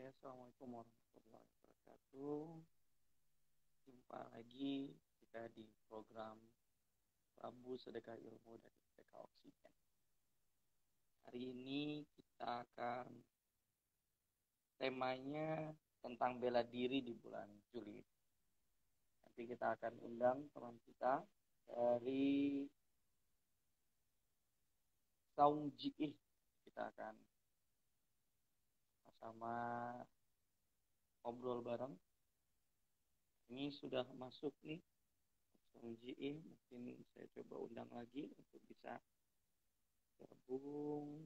Assalamualaikum warahmatullahi wabarakatuh. Jumpa lagi kita di program Rabu Sedekah Ilmu dari Sedekah Oksigen. Hari ini kita akan temanya tentang bela diri di bulan Juli. Nanti kita akan undang teman kita dari Saung Jiih. Kita akan sama ngobrol bareng. Ini sudah masuk nih Saung Jiih. Mungkin saya coba undang lagi untuk bisa gabung.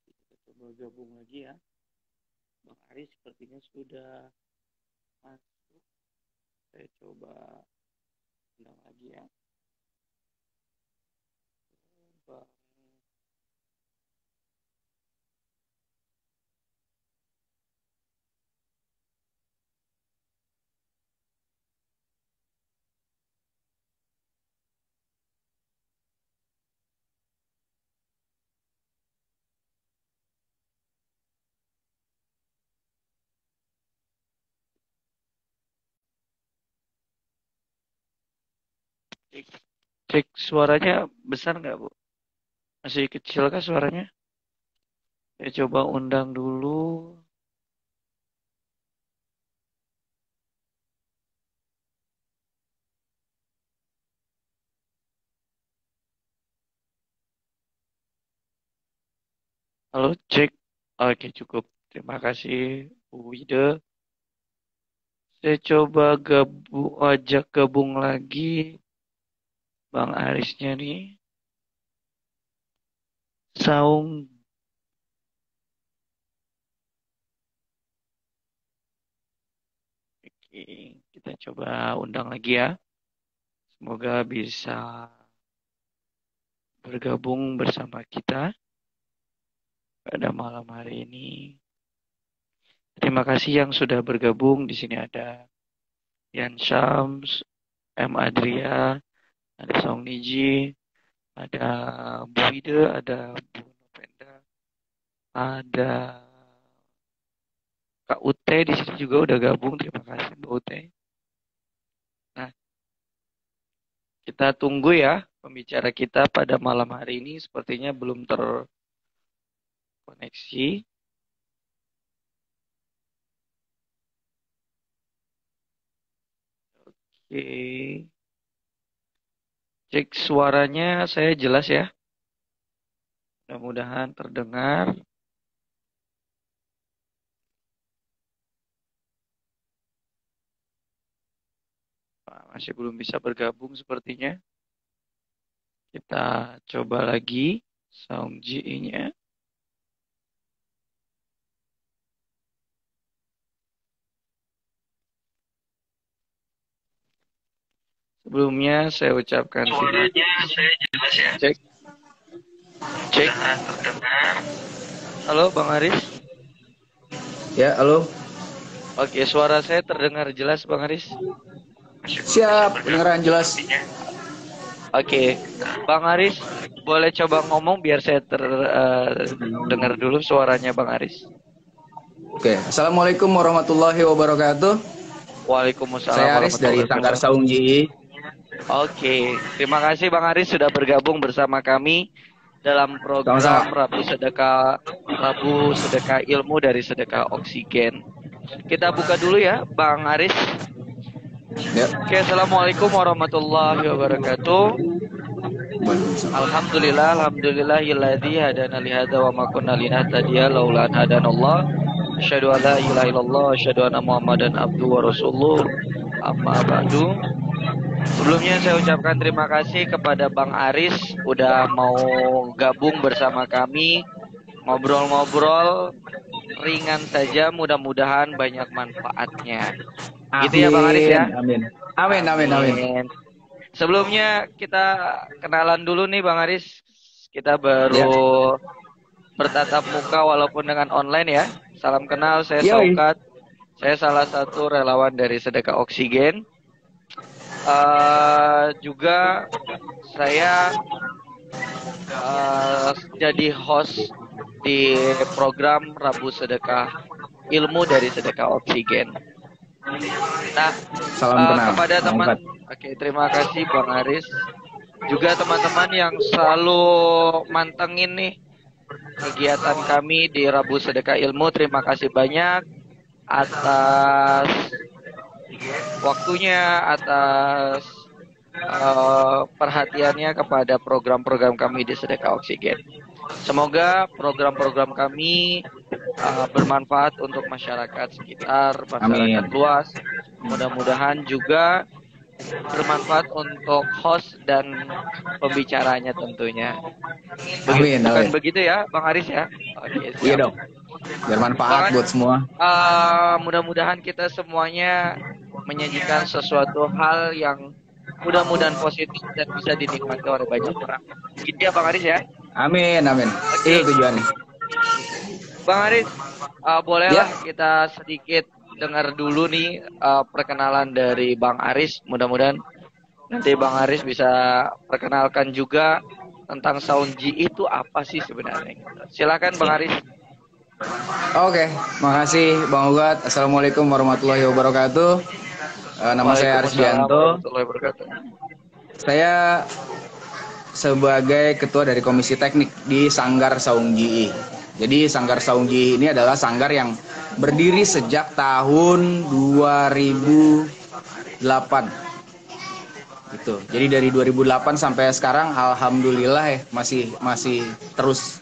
Kita coba gabung lagi ya. Bang Aris sepertinya sudah masuk. Saya coba undang lagi ya. Bang cek suaranya besar nggak Bu? Masih kecil kah suaranya? Saya coba undang dulu. Halo, cek. Oke, cukup. Terima kasih, Bu Wida. Saya coba ajak gabung lagi Bang Arisnya nih. Saung. Oke, kita coba undang lagi ya. Semoga bisa bergabung bersama kita pada malam hari ini. Terima kasih yang sudah bergabung. Di sini ada Yan Shams, M. Adria, ada Song Niji, ada Bu Ide, ada Bu Novenda, ada Kak Ute di sini juga udah gabung. Terima kasih Mbak Ute. Nah, kita tunggu ya pembicara kita pada malam hari ini sepertinya belum terkoneksi. Oke. Cek suaranya saya jelas ya. Mudah-mudahan terdengar. Masih belum bisa bergabung sepertinya. Kita coba lagi Saung Ji-nya. Sebelumnya saya ucapkan suaranya saya jelas ya. Cek. Cek. Terdengar. Halo Bang Aris. Ya, halo. Oke, suara saya terdengar jelas Bang Aris. Siap, pendengaran jelas. Oke, Bang Aris, boleh coba ngomong biar saya dengar dulu suaranya Bang Aris. Oke, Assalamualaikum warahmatullahi wabarakatuh. Waalaikumsalam. Saya Aris dari Sanggar Saung Ji. Oke, terima kasih Bang Aris sudah bergabung bersama kami dalam program Rabu Sedekah Ilmu dari Sedekah Oksigen. Kita buka dulu ya, Bang Aris. Ya. Oke, Assalamualaikum warahmatullahi wabarakatuh. Alhamdulillahilladzi hadana li hadza wa ma kunna linahtadiya laula an hadanallah. Asyhadu an la ilaha illallah wa asyhadu anna Muhammadan abduhu wa rasuluh. Amma ba'du. Sebelumnya saya ucapkan terima kasih kepada Bang Aris udah mau gabung bersama kami, ngobrol-ngobrol ringan saja, mudah-mudahan banyak manfaatnya. Amin. Gitu ya Bang Aris ya. Amin. Amin, amin, amin. Sebelumnya kita kenalan dulu nih Bang Aris. Kita baru bertatap muka walaupun dengan online ya. Salam kenal, saya Saukat. Saya salah satu relawan dari Sedekah Oksigen. Juga saya jadi host di program Rabu Sedekah Ilmu dari Sedekah Oksigen. Nah, Salam kenal. kepada Bang teman, Ungkat. oke, terima kasih Bang Aris. Juga teman-teman yang selalu mantengin nih kegiatan kami di Rabu Sedekah Ilmu. Terima kasih banyak atas waktunya, atas perhatiannya kepada program-program kami di Sedekah Oksigen. Semoga program-program kami bermanfaat untuk masyarakat sekitar, masyarakat Amin. luas. Mudah-mudahan juga bermanfaat untuk host dan pembicaranya tentunya. Amin, Bukan amin. begitu ya, Bang Aris ya? Oke, Iya siap. dong. Biar manfaat buat semua. Mudah-mudahan kita semuanya menyajikan sesuatu hal yang mudah-mudahan positif dan bisa dinikmati oleh banyak orang. Gitu ya Bang Aris ya? Amin, amin. Oke. Itu tujuannya. Bang Aris, bolehlah Ya. kita sedikit dengar dulu nih perkenalan dari Bang Aris. Mudah-mudahan nanti Bang Aris bisa perkenalkan juga tentang Sound G itu apa sih sebenarnya. Silakan Bang Aris. Oke, makasih Bang Ugat. Assalamualaikum warahmatullahi wabarakatuh. Nama saya Aris Waalaikumsalam Bianto. warahmatullahi wabarakatuh. Saya sebagai ketua dari komisi teknik di Sanggar Saung GI. Jadi Sanggar Saung GI ini adalah sanggar yang berdiri sejak tahun 2008. Gitu. Jadi dari 2008 sampai sekarang alhamdulillah ya masih terus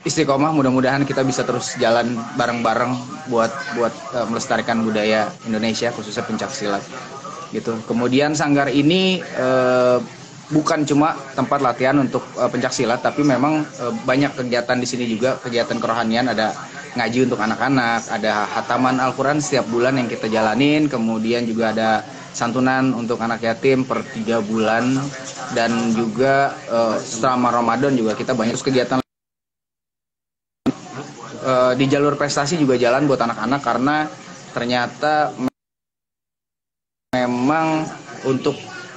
istiqomah. Mudah-mudahan kita bisa terus jalan bareng-bareng buat melestarikan budaya Indonesia khususnya pencaksilat gitu. Kemudian sanggar ini bukan cuma tempat latihan untuk pencaksilat, tapi memang banyak kegiatan di sini juga, kegiatan kerohanian. Ada ngaji untuk anak-anak, ada hataman Al-Quran setiap bulan yang kita jalanin, kemudian juga ada santunan untuk anak yatim per 3 bulan, dan juga selama Ramadan juga kita banyak kegiatan di jalur prestasi juga jalan buat anak-anak, karena ternyata memang untuk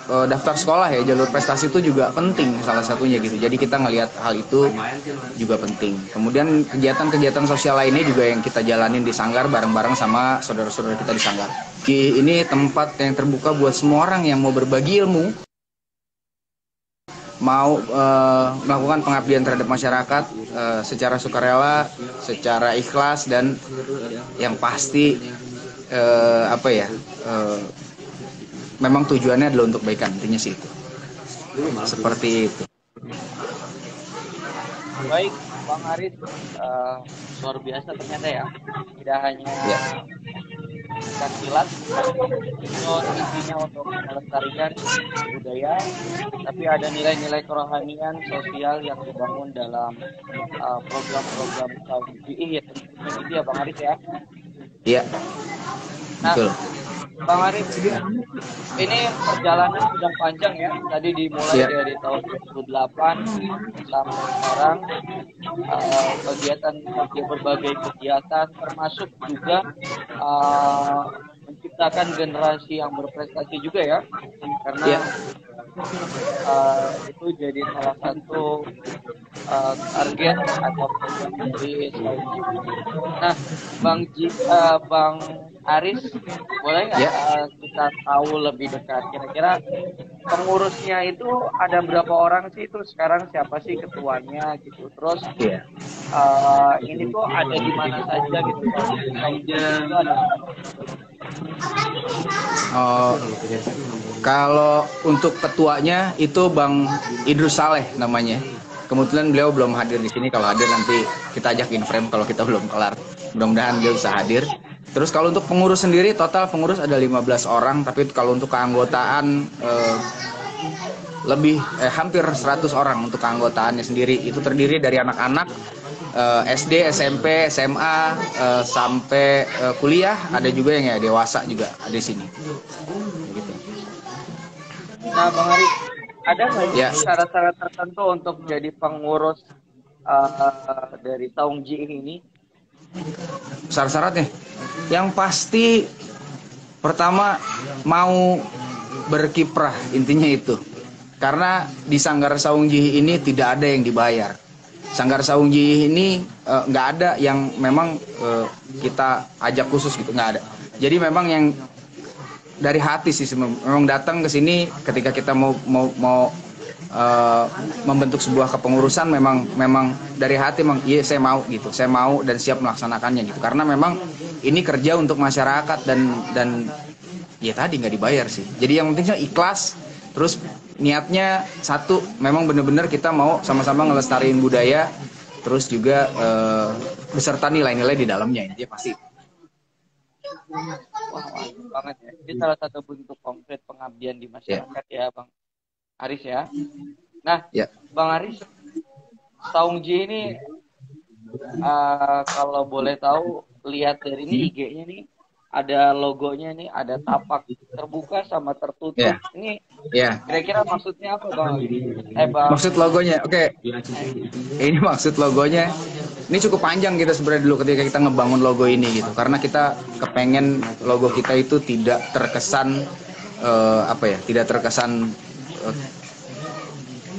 daftar sekolah ya, jalur prestasi itu juga penting salah satunya gitu. Jadi kita ngelihat hal itu juga penting. Kemudian kegiatan-kegiatan sosial lainnya juga yang kita jalanin di sanggar bareng-bareng sama saudara-saudara kita di sanggar. Ini tempat yang terbuka buat semua orang yang mau berbagi ilmu, mau melakukan pengabdian terhadap masyarakat secara sukarela, secara ikhlas, dan yang pasti memang tujuannya adalah untuk kebaikan, intinya sih itu. Seperti itu. Baik, Bang Aris, luar biasa ternyata ya. Tidak hanya silat, itu intinya untuk melestarikan budaya, tapi ada nilai-nilai kerohanian sosial yang dibangun dalam program-program KBI ya, tentunya gitu ya Bang Aris ya. Iya. Nah, betul. Bang Aris, ini perjalanan sudah panjang ya. Tadi dimulai dari tahun 2008 sampai sekarang, kegiatan berbagai kegiatan, termasuk juga menciptakan generasi yang berprestasi juga ya. Karena itu jadi salah satu target atau program dari Saudi. Nah, Bang Aris, boleh nggak kita tahu lebih dekat kira-kira pengurusnya itu ada berapa orang sih, itu sekarang siapa sih ketuanya gitu, terus ini tuh ada di mana saja gitu. Kalau untuk ketuanya itu Bang Idrus Saleh namanya. Kebetulan beliau belum hadir di sini. Kalau hadir nanti kita ajak in frame kalau kita belum kelar. Mudah-mudahan dia bisa hadir. Terus kalau untuk pengurus sendiri, total pengurus ada 15 orang. Tapi kalau untuk keanggotaan hampir 100 orang untuk keanggotaannya sendiri. Itu terdiri dari anak-anak SD, SMP, SMA, sampai kuliah. Ada juga yang dewasa juga ada di sini. Gitu. Nah, Bang Aris, ada nggak syarat-syarat tertentu untuk jadi pengurus dari Saung Ji ini? Syarat-syaratnya yang pasti pertama mau berkiprah, intinya itu. Karena di Sanggar Saung Jih ini tidak ada yang dibayar. Sanggar Saung Jih ini nggak ada yang memang kita ajak khusus gitu, nggak ada. Jadi memang yang dari hati sih, memang datang ke sini ketika kita mau membentuk sebuah kepengurusan, memang dari hati, memang iya saya mau gitu, saya mau dan siap melaksanakannya gitu, karena memang ini kerja untuk masyarakat dan ya tadi nggak dibayar sih. Jadi yang pentingnya ikhlas, terus niatnya satu, memang benar-benar kita mau sama-sama ngelestariin budaya, terus juga beserta nilai-nilai di dalamnya, intinya pasti. Wah, mantap banget ya. Ini salah satu bentuk konkret pengabdian di masyarakat ya, Bang Aris ya. Nah, Bang Aris, Saung Jih ini kalau boleh tahu, lihat dari ini IG-nya nih, ada logonya nih, ada tapak terbuka sama tertutup. Ini kira-kira maksudnya apa, Bang? Bang. Maksud logonya, oke. Ini maksud logonya. Ini cukup panjang kita sebenarnya dulu ketika kita ngebangun logo ini gitu, karena kita kepengen logo kita itu tidak terkesan tidak terkesan.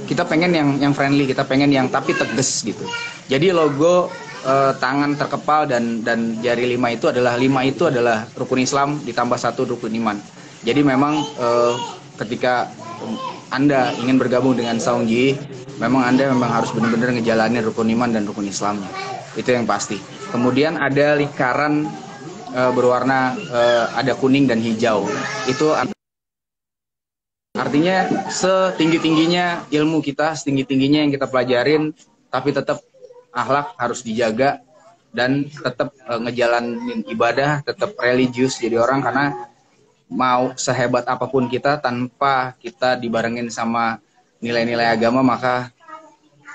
Kita pengen yang friendly, kita pengen yang tapi tegas gitu. Jadi logo tangan terkepal dan jari 5 itu adalah rukun Islam ditambah 1 rukun iman. Jadi memang ketika Anda ingin bergabung dengan Saung Jih, memang Anda harus benar-benar ngejalanin rukun iman dan rukun Islamnya. Itu yang pasti. Kemudian ada lingkaran berwarna ada kuning dan hijau. Itu artinya setinggi-tingginya ilmu kita, setinggi-tingginya yang kita pelajarin, tapi tetap akhlak harus dijaga dan tetap ngejalanin ibadah, tetap religius jadi orang, karena mau sehebat apapun kita tanpa kita dibarengin sama nilai-nilai agama, maka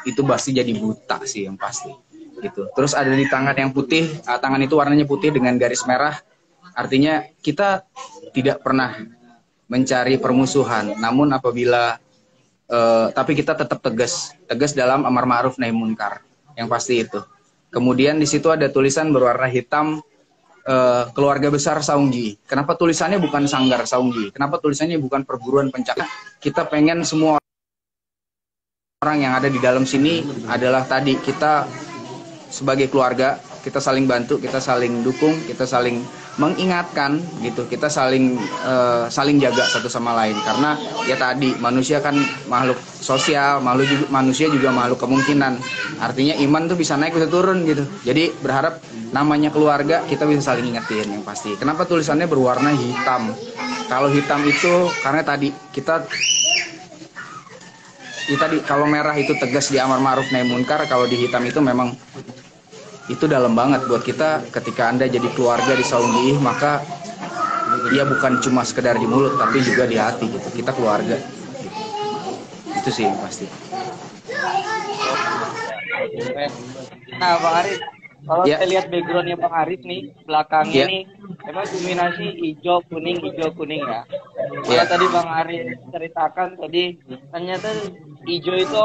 itu pasti jadi buta sih yang pasti gitu. Terus ada di tangan yang putih, tangan itu warnanya putih dengan garis merah, artinya kita tidak pernah mencari permusuhan, namun apabila tapi kita tetap tegas dalam amar ma'ruf nahi munkar, yang pasti itu. Kemudian di situ ada tulisan berwarna hitam, keluarga besar Saung Jih. Kenapa tulisannya bukan Sanggar Saung Jih? Kenapa tulisannya bukan perguruan pencak? Kita pengen semua orang yang ada di dalam sini adalah tadi, kita sebagai keluarga, kita saling bantu, kita saling dukung, kita saling mengingatkan gitu, kita saling jaga satu sama lain, karena ya tadi manusia kan makhluk sosial, manusia juga makhluk kemungkinan, artinya iman tuh bisa naik bisa turun gitu. Jadi berharap namanya keluarga kita bisa saling ingetin yang pasti. Kenapa tulisannya berwarna hitam? Kalau hitam itu karena tadi kalau merah itu tegas di amar ma'ruf nahi munkar, kalau di hitam itu memang itu dalam banget buat kita. Ketika Anda jadi keluarga di Saung Jih, maka ya bukan cuma sekedar di mulut tapi juga di hati gitu. Kita keluarga gitu. Itu sih yang pasti. Nah, Bang Aris, kalau saya lihat backgroundnya Bang Aris nih, belakangnya nih memang dominasi hijau kuning ya. Kalau tadi Bang Aris ceritakan tadi, ternyata hijau itu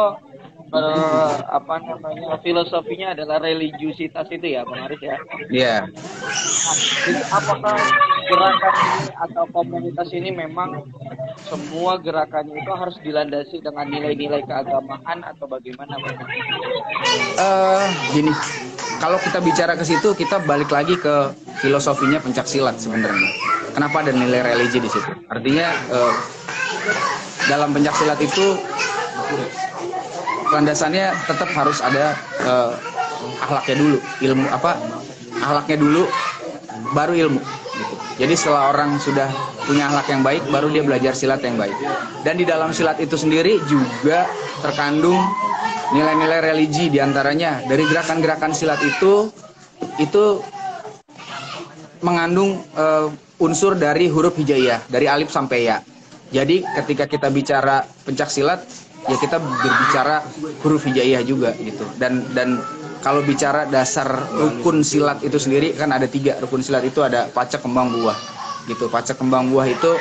filosofinya adalah religiusitas itu ya, Bang Aris ya. Iya. Nah, jadi apakah gerakan ini atau komunitas ini memang semua gerakannya itu harus dilandasi dengan nilai-nilai keagamaan atau bagaimana, Bang? Gini, kalau kita bicara ke situ, kita balik lagi ke filosofinya pencak silat sebenarnya. Kenapa ada nilai religi di situ? Artinya dalam pencak silat itu landasannya tetap harus ada akhlaknya dulu, akhlaknya dulu baru ilmu gitu. Jadi setelah orang sudah punya akhlak yang baik, baru dia belajar silat yang baik. Dan di dalam silat itu sendiri juga terkandung nilai-nilai religi, diantaranya dari gerakan-gerakan silat itu mengandung unsur dari huruf hijaiyah, dari alif sampai ya. Jadi ketika kita bicara pencak silat, ya kita berbicara huruf hijaiyah juga gitu. Dan kalau bicara dasar rukun silat itu sendiri kan ada 3 rukun silat itu, ada pacak kembang buah gitu. Pacak kembang buah itu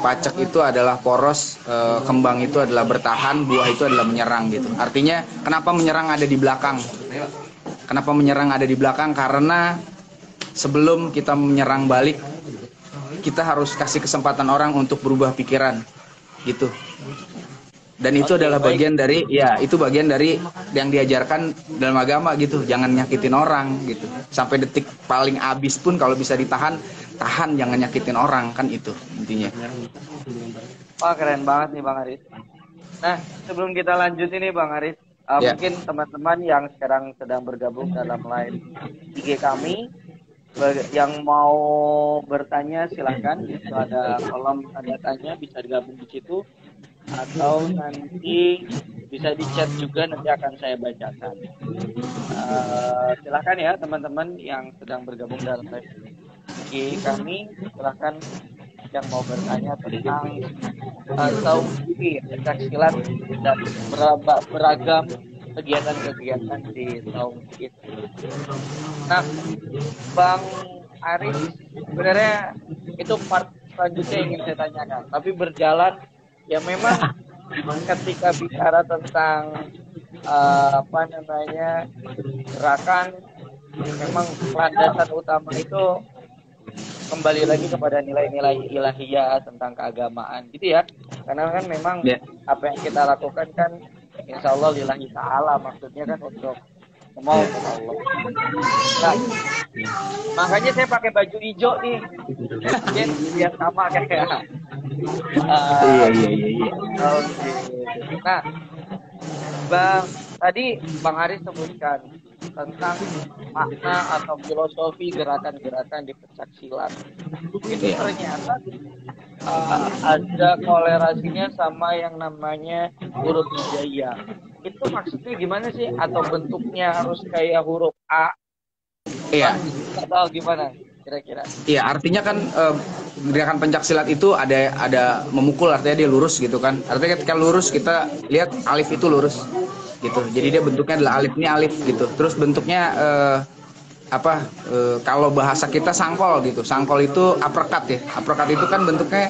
pacak itu adalah poros, kembang itu adalah bertahan, buah itu adalah menyerang gitu. Artinya kenapa menyerang ada di belakang? Kenapa menyerang ada di belakang? Karena sebelum kita menyerang balik, kita harus kasih kesempatan orang untuk berubah pikiran, gitu. Dan itu adalah bagian dari, ya itu bagian dari yang diajarkan dalam agama gitu. Jangan nyakitin orang gitu. Sampai detik paling habis pun kalau bisa ditahan, tahan, jangan nyakitin orang, kan itu intinya. Wah, keren banget nih Bang Aris. Nah, sebelum kita lanjut ini Bang Aris, mungkin teman-teman yang sekarang sedang bergabung dalam live IG kami, yang mau bertanya silahkan, itu ada kolom tanda tanya, bisa digabung di situ, atau nanti bisa di chat juga, nanti akan saya bacakan. Silahkan ya teman-teman yang sedang bergabung dalam live IG kami, silahkan yang mau bertanya tentang saung gigi, pencak silat, dan beragam kegiatan-kegiatan di saung gigi. Nah, Bang Aris, sebenarnya itu part selanjutnya yang ingin saya tanyakan. Tapi berjalan, ya memang ketika bicara tentang gerakan, memang landasan utama itu kembali lagi kepada nilai-nilai ilahiyah tentang keagamaan gitu ya. Karena kan memang apa yang kita lakukan kan insya Allah lillahi ta'ala, maksudnya kan untuk mau Allah. Nah, makanya saya pakai baju hijau nih, biar sama kayak Nah, tadi Bang Aris sebutkan tentang makna atau filosofi gerakan-gerakan di pencak silat. Itu ternyata ada kolerasinya sama yang namanya huruf hijaiyah. Itu maksudnya gimana sih? Atau bentuknya harus kayak huruf A? Iya. Atau gimana kira-kira? Iya, artinya kan gerakan pencak silat itu ada memukul, artinya dia lurus gitu kan. Artinya ketika lurus kita lihat alif itu lurus gitu. Jadi dia bentuknya adalah alif, ini alif gitu. Terus bentuknya kalau bahasa kita sangkol gitu. Sangkol itu uppercut ya. Uppercut itu kan bentuknya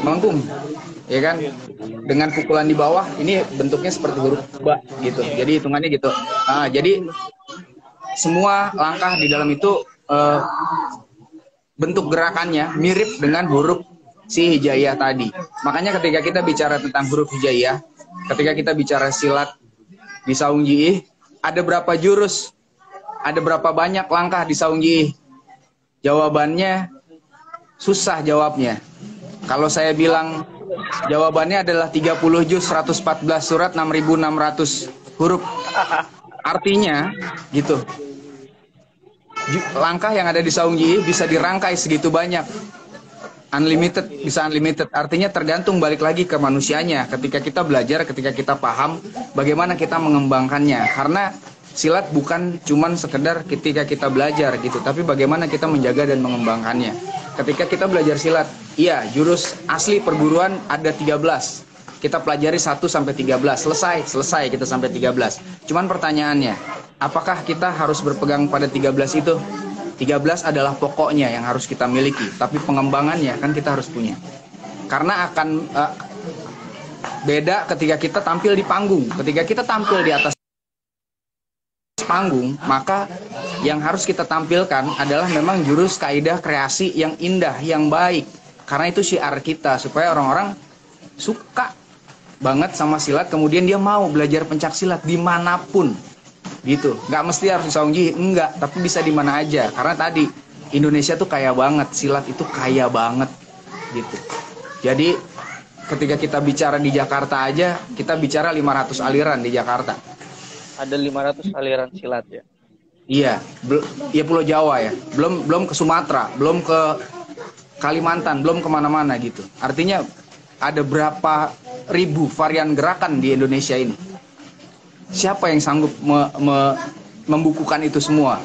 melengkung, ya kan? Dengan pukulan di bawah, ini bentuknya seperti huruf ba gitu. Jadi hitungannya gitu. Jadi semua langkah di dalam itu bentuk gerakannya mirip dengan huruf si hijaiyah tadi. Makanya ketika kita bicara tentang huruf hijaiyah, ketika kita bicara silat di saung jiih, ada berapa jurus? Ada berapa banyak langkah di saung jiih? Jawabannya susah jawabnya. Kalau saya bilang jawabannya adalah 30 juz, 114 surat, 6.600 huruf. Artinya gitu. Langkah yang ada di saung jiih bisa dirangkai segitu banyak. Unlimited, bisa unlimited. Artinya tergantung balik lagi ke manusianya. Ketika kita belajar, ketika kita paham bagaimana kita mengembangkannya. Karena silat bukan cuman sekedar ketika kita belajar gitu, tapi bagaimana kita menjaga dan mengembangkannya. Ketika kita belajar silat, iya, jurus asli perguruan ada 13. Kita pelajari 1 sampai 13. Selesai kita sampai 13. Cuman pertanyaannya, apakah kita harus berpegang pada 13 itu? 13 adalah pokoknya yang harus kita miliki, tapi pengembangannya kan kita harus punya. Karena akan beda ketika kita tampil di panggung. Ketika kita tampil di atas panggung, maka yang harus kita tampilkan adalah memang jurus kaidah kreasi yang indah, yang baik. Karena itu syiar kita, supaya orang-orang suka banget sama silat, kemudian dia mau belajar pencak silat dimanapun. Gitu, nggak mesti harus di saung jiih, enggak, tapi bisa di mana aja. Karena tadi Indonesia tuh kaya banget, silat itu kaya banget, gitu. Jadi ketika kita bicara di Jakarta aja, kita bicara 500 aliran di Jakarta. Ada 500 aliran silat ya? Iya, ya Pulau Jawa ya, belum ke Sumatera, belum ke Kalimantan, belum kemana-mana gitu. Artinya ada berapa ribu varian gerakan di Indonesia ini. Siapa yang sanggup membukukan itu semua?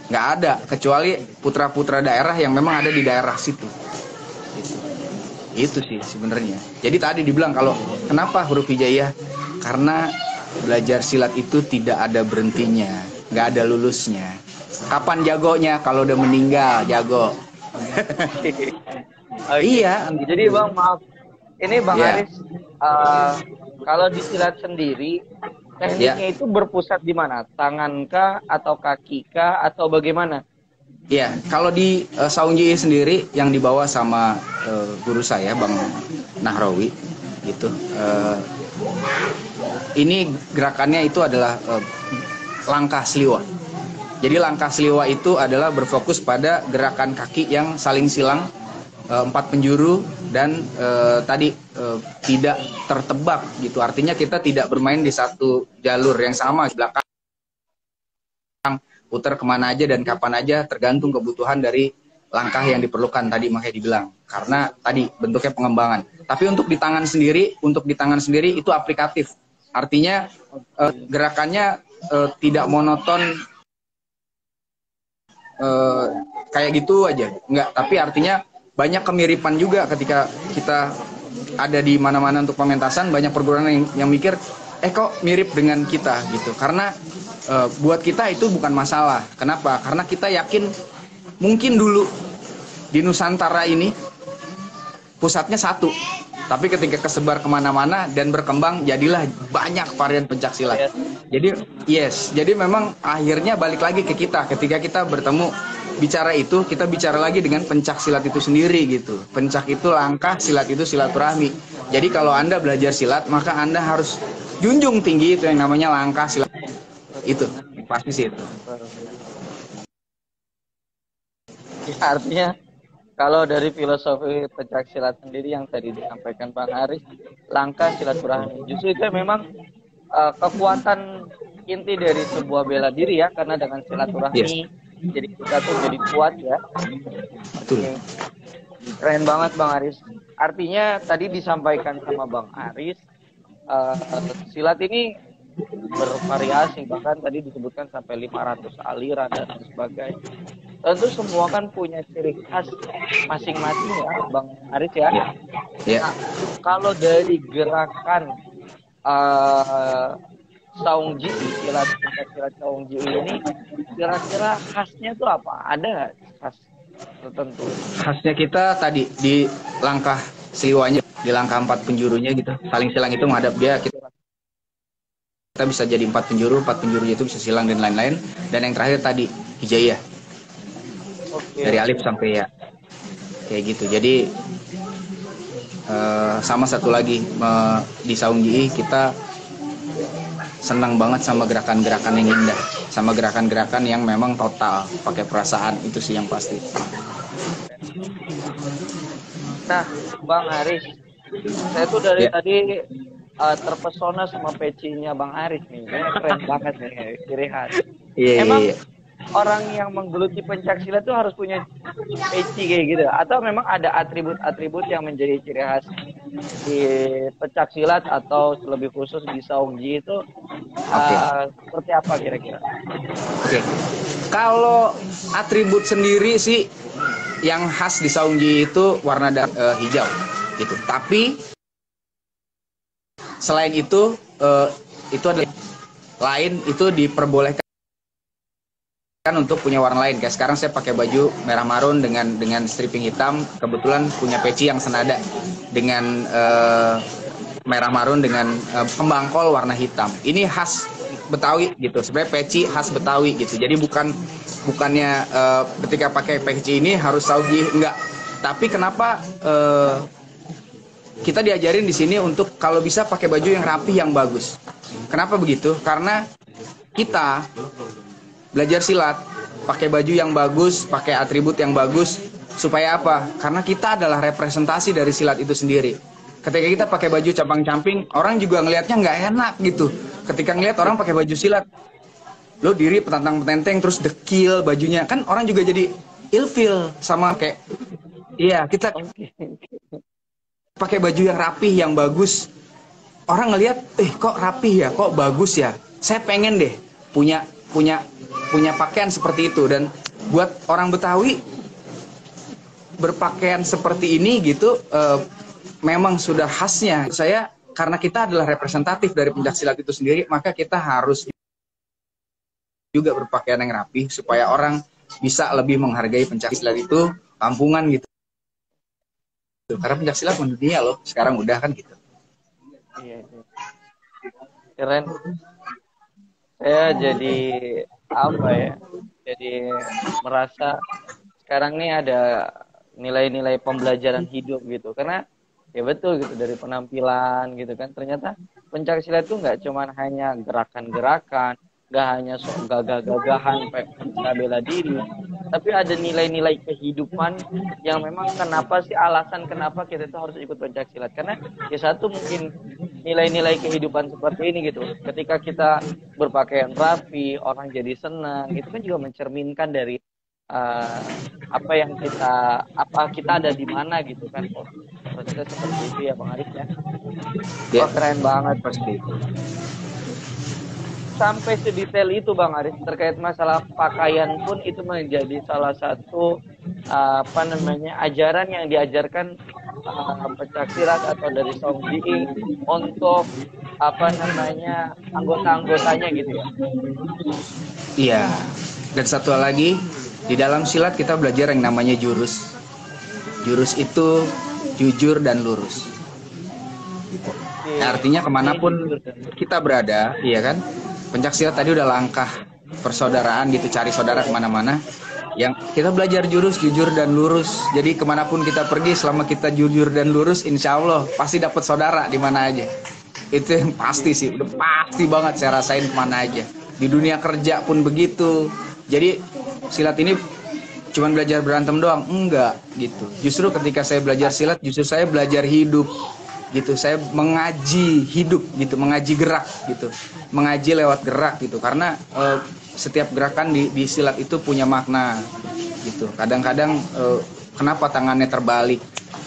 Nggak ada, kecuali putra-putra daerah yang memang ada di daerah situ. Itu sih sebenarnya. Jadi tadi dibilang kalau kenapa huruf hijaiyah? Karena belajar silat itu tidak ada berhentinya, nggak ada lulusnya. Kapan jagonya? Kalau udah meninggal jago. Iya. Jadi Bang, maaf, ini Bang Aris, kalau di silat sendiri Tekniknya itu berpusat di mana? Tangan kah atau kaki kah atau bagaimana? Ya, kalau di Saung Ji sendiri yang dibawa sama guru saya Bang Nahrawi gitu. Ini gerakannya itu adalah langkah seliwa. Jadi langkah seliwa itu adalah berfokus pada gerakan kaki yang saling silang, 4 penjuru dan tadi tidak tertebak gitu. Artinya kita tidak bermain di satu jalur yang sama, belakang putar kemana aja dan kapan aja, tergantung kebutuhan dari langkah yang diperlukan tadi, makanya dibilang karena tadi bentuknya pengembangan. Tapi untuk di tangan sendiri itu aplikatif, artinya gerakannya tidak monoton kayak gitu aja, enggak, tapi artinya banyak kemiripan juga ketika kita ada di mana-mana untuk pementasan. Banyak perguruan yang mikir kok mirip dengan kita gitu, karena buat kita itu bukan masalah. Kenapa? Karena kita yakin mungkin dulu di Nusantara ini pusatnya satu, tapi ketika kesebar kemana-mana dan berkembang jadilah banyak varian pencak silat. Jadi memang akhirnya balik lagi ke kita. Ketika kita bertemu bicara itu, kita bicara lagi dengan pencak silat itu sendiri gitu. Pencak itu langkah, silat itu silaturahmi. Jadi kalau Anda belajar silat, maka Anda harus junjung tinggi itu yang namanya langkah silat. Itu pasti sih itu. Artinya kalau dari filosofi pencak silat sendiri yang tadi disampaikan Bang Haris, langkah silaturahmi justru itu memang kekuatan inti dari sebuah bela diri ya, karena dengan silaturahmi jadi kita tuh jadi kuat ya. Betul. Keren banget Bang Haris. Artinya tadi disampaikan sama Bang Haris, silat ini bervariasi, bahkan tadi disebutkan sampai 500 aliran dan sebagainya. Tentu semua kan punya ciri khas masing-masing ya Bang Haris ya. Nah, kalau dari gerakan Saung Ji, silat Saung Ji ini kira-kira khasnya tuh apa? Ada nggak khas tertentu? Khasnya kita tadi di langkah seliwanya, di langkah 4 penjurunya gitu. Saling silang itu menghadap dia, kita bisa jadi 4 penjuru itu bisa silang dan lain-lain. Dan yang terakhir tadi hijaiyah, dari alif sampai ya, kayak gitu. Jadi sama satu lagi di Saung Ji kita senang banget sama gerakan-gerakan yang indah, sama gerakan-gerakan yang memang total pakai perasaan, itu sih yang pasti. Nah Bang Haris, saya tuh dari tadi terpesona sama pecinya Bang Haris nih, keren banget nih, ciri khas. Emang orang yang menggeluti pencak silat tuh harus punya peci kayak gitu, atau memang ada atribut-atribut yang menjadi ciri khas di pencak silat atau lebih khusus di Saung Ji itu seperti apa kira-kira? Kalau atribut sendiri sih yang khas di Saung Ji itu warna hijau gitu. Tapi selain itu ada lain, itu diperbolehkan untuk punya warna lain. Kayak sekarang saya pakai baju merah marun dengan striping hitam, kebetulan punya peci yang senada dengan merah marun dengan pembangkol warna hitam. Ini khas Betawi gitu. Sebenarnya peci khas Betawi gitu. Jadi bukannya ketika pakai peci ini harus Saung Ji, enggak. Tapi kenapa kita diajarin di sini untuk kalau bisa pakai baju yang rapi, yang bagus. Kenapa begitu? Karena kita belajar silat pakai baju yang bagus, pakai atribut yang bagus, supaya apa? Karena kita adalah representasi dari silat itu sendiri. Ketika kita pakai baju campang-camping, orang juga ngelihatnya nggak enak gitu. Ketika ngelihat orang pakai baju silat, lo diri petantang-petenteng terus dekil bajunya, kan orang juga jadi ilfil sama kayak, iya kita pakai baju yang rapih, yang bagus, orang ngelihat, kok rapih ya, kok bagus ya, saya pengen deh punya pakaian seperti itu. Dan buat orang Betawi berpakaian seperti ini gitu memang sudah khasnya. Saya, karena kita adalah representatif dari pencak silat itu sendiri, maka kita harus juga berpakaian yang rapi supaya orang bisa lebih menghargai pencak silat itu kampungan gitu. Karena pencak silat mendunia loh sekarang udah kan gitu. Iya. Keren. Saya jadi apa ya? Jadi merasa sekarang nih ada nilai-nilai pembelajaran hidup gitu. Karena ya betul gitu dari penampilan gitu kan. Ternyata pencak silat itu nggak cuman hanya gerakan-gerakan, nggak hanya sok gagah-gagahan bisa bela diri, tapi ada nilai-nilai kehidupan yang memang kenapa sih alasan kenapa kita itu harus ikut pencak silat. Karena ya satu mungkin nilai-nilai kehidupan seperti ini gitu. Ketika kita berpakaian rapi, orang jadi senang, itu kan juga mencerminkan dari uh, apa yang apa kita ada di mana gitu kan. Oh, ternyata seperti itu ya Bang Arif ya. Ya, Wah keren banget. pasti. Sampai sedetail itu Bang Arif terkait masalah pakaian pun itu menjadi salah satu apa namanya ajaran yang diajarkan pencaksilat atau dari Song Ji untuk apa namanya anggota-anggotanya gitu ya. Iya. Dan satu lagi, di dalam silat kita belajar yang namanya jurus. Jurus itu jujur dan lurus. Oke, Nah, artinya ini kemanapun jujur dan kita berada, iya kan? Pencak silat tadi udah langkah persaudaraan gitu, cari saudara kemana-mana. Yang kita belajar jurus, jujur dan lurus. Jadi kemanapun kita pergi, selama kita jujur dan lurus, insya Allah pasti dapat saudara di mana aja. Itu yang pasti sih, udah pasti banget saya rasain kemana aja. Di dunia kerja pun begitu. Jadi silat ini cuman belajar berantem doang, enggak gitu. Justru ketika saya belajar silat, justru saya belajar hidup gitu. Saya mengaji hidup gitu, mengaji gerak gitu, mengaji lewat gerak gitu. Karena setiap gerakan di silat itu punya makna gitu. Kadang-kadang kenapa tangannya terbalik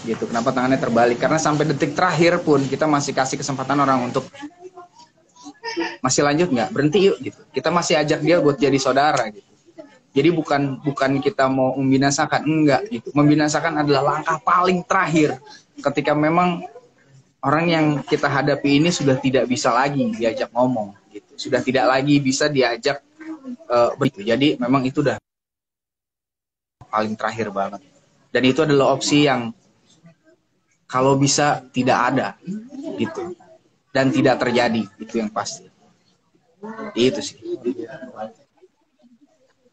gitu, kenapa tangannya terbalik, karena sampai detik terakhir pun kita masih kasih kesempatan orang untuk masih lanjut nggak, berhenti yuk gitu. Kita masih ajak dia buat jadi saudara gitu. Jadi bukan kita mau membinasakan, enggak gitu. Membinasakan adalah langkah paling terakhir ketika memang orang yang kita hadapi ini sudah tidak bisa lagi diajak ngomong gitu. Sudah tidak lagi bisa diajak begitu. Jadi memang itu udah paling terakhir banget. Dan itu adalah opsi yang kalau bisa tidak ada gitu. Dan tidak terjadi, itu yang pasti. Itu sih.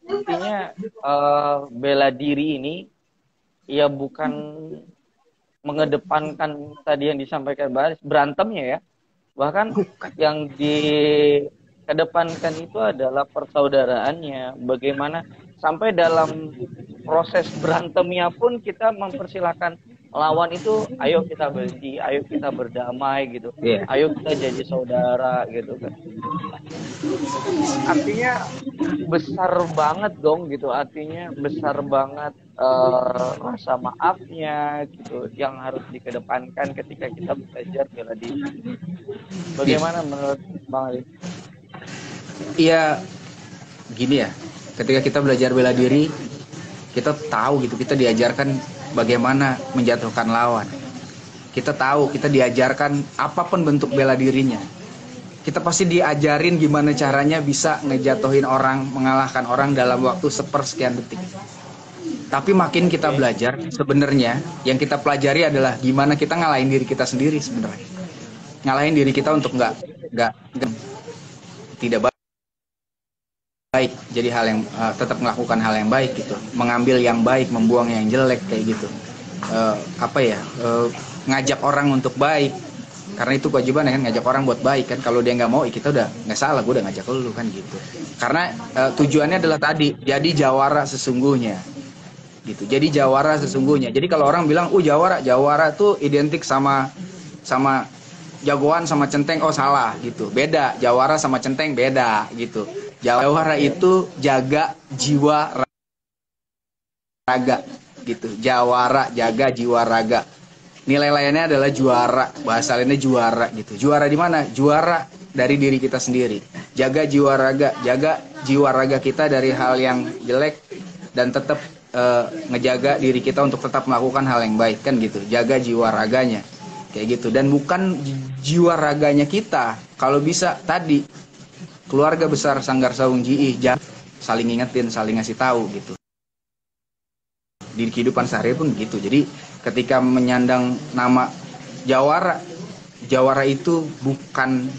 intinya bela diri ini ya bukan mengedepankan tadi yang disampaikan Baris berantemnya ya. Bahkan yang dikedepankan itu adalah persaudaraannya. Bagaimana sampai dalam proses berantemnya pun kita mempersilahkan lawan itu, ayo kita berhenti, ayo kita berdamai gitu. Yeah. Ayo kita jadi saudara gitu kan. Artinya besar banget dong gitu, artinya besar banget rasa maafnya gitu yang harus dikedepankan ketika kita belajar bela diri. Bagaimana menurut Bang Ali? Iya, gini ya. Ketika kita belajar bela diri, kita tahu gitu, kita diajarkan bagaimana menjatuhkan lawan. Kita tahu, kita diajarkan apapun bentuk bela dirinya. Kita pasti diajarin gimana caranya bisa ngejatuhin orang, mengalahkan orang dalam waktu sepersekian detik. Tapi makin kita belajar, sebenarnya yang kita pelajari adalah gimana kita ngalahin diri kita sendiri sebenarnya. Ngalahin diri kita untuk tidak baik, jadi hal yang tetap melakukan hal yang baik gitu, mengambil yang baik, membuang yang jelek kayak gitu. Ngajak orang untuk baik, karena itu kewajiban ya kan, ngajak orang buat baik kan. Kalau dia nggak mau, kita udah nggak salah, gue udah ngajak lu kan gitu. Karena tujuannya adalah tadi jadi jawara sesungguhnya gitu. Jadi jawara sesungguhnya. Jadi kalau orang bilang jawara tuh identik sama jagoan sama centeng, oh salah gitu. Beda, jawara sama centeng beda gitu. Jawara itu jaga jiwa raga gitu. Jawara jaga jiwa raga. Nilai lainnya adalah juara, bahasa lainnya juara gitu. Juara di mana? Juara dari diri kita sendiri. Jaga jiwa raga kita dari hal yang jelek dan tetap ngejaga diri kita untuk tetap melakukan hal yang baik kan gitu. Jaga jiwa raganya kayak gitu. Dan bukan jiwa raganya kita, kalau bisa tadi keluarga besar Sanggar Saung Ji, saling ingetin, saling ngasih tahu gitu. Di kehidupan sehari pun gitu. Jadi ketika menyandang nama jawara itu bukan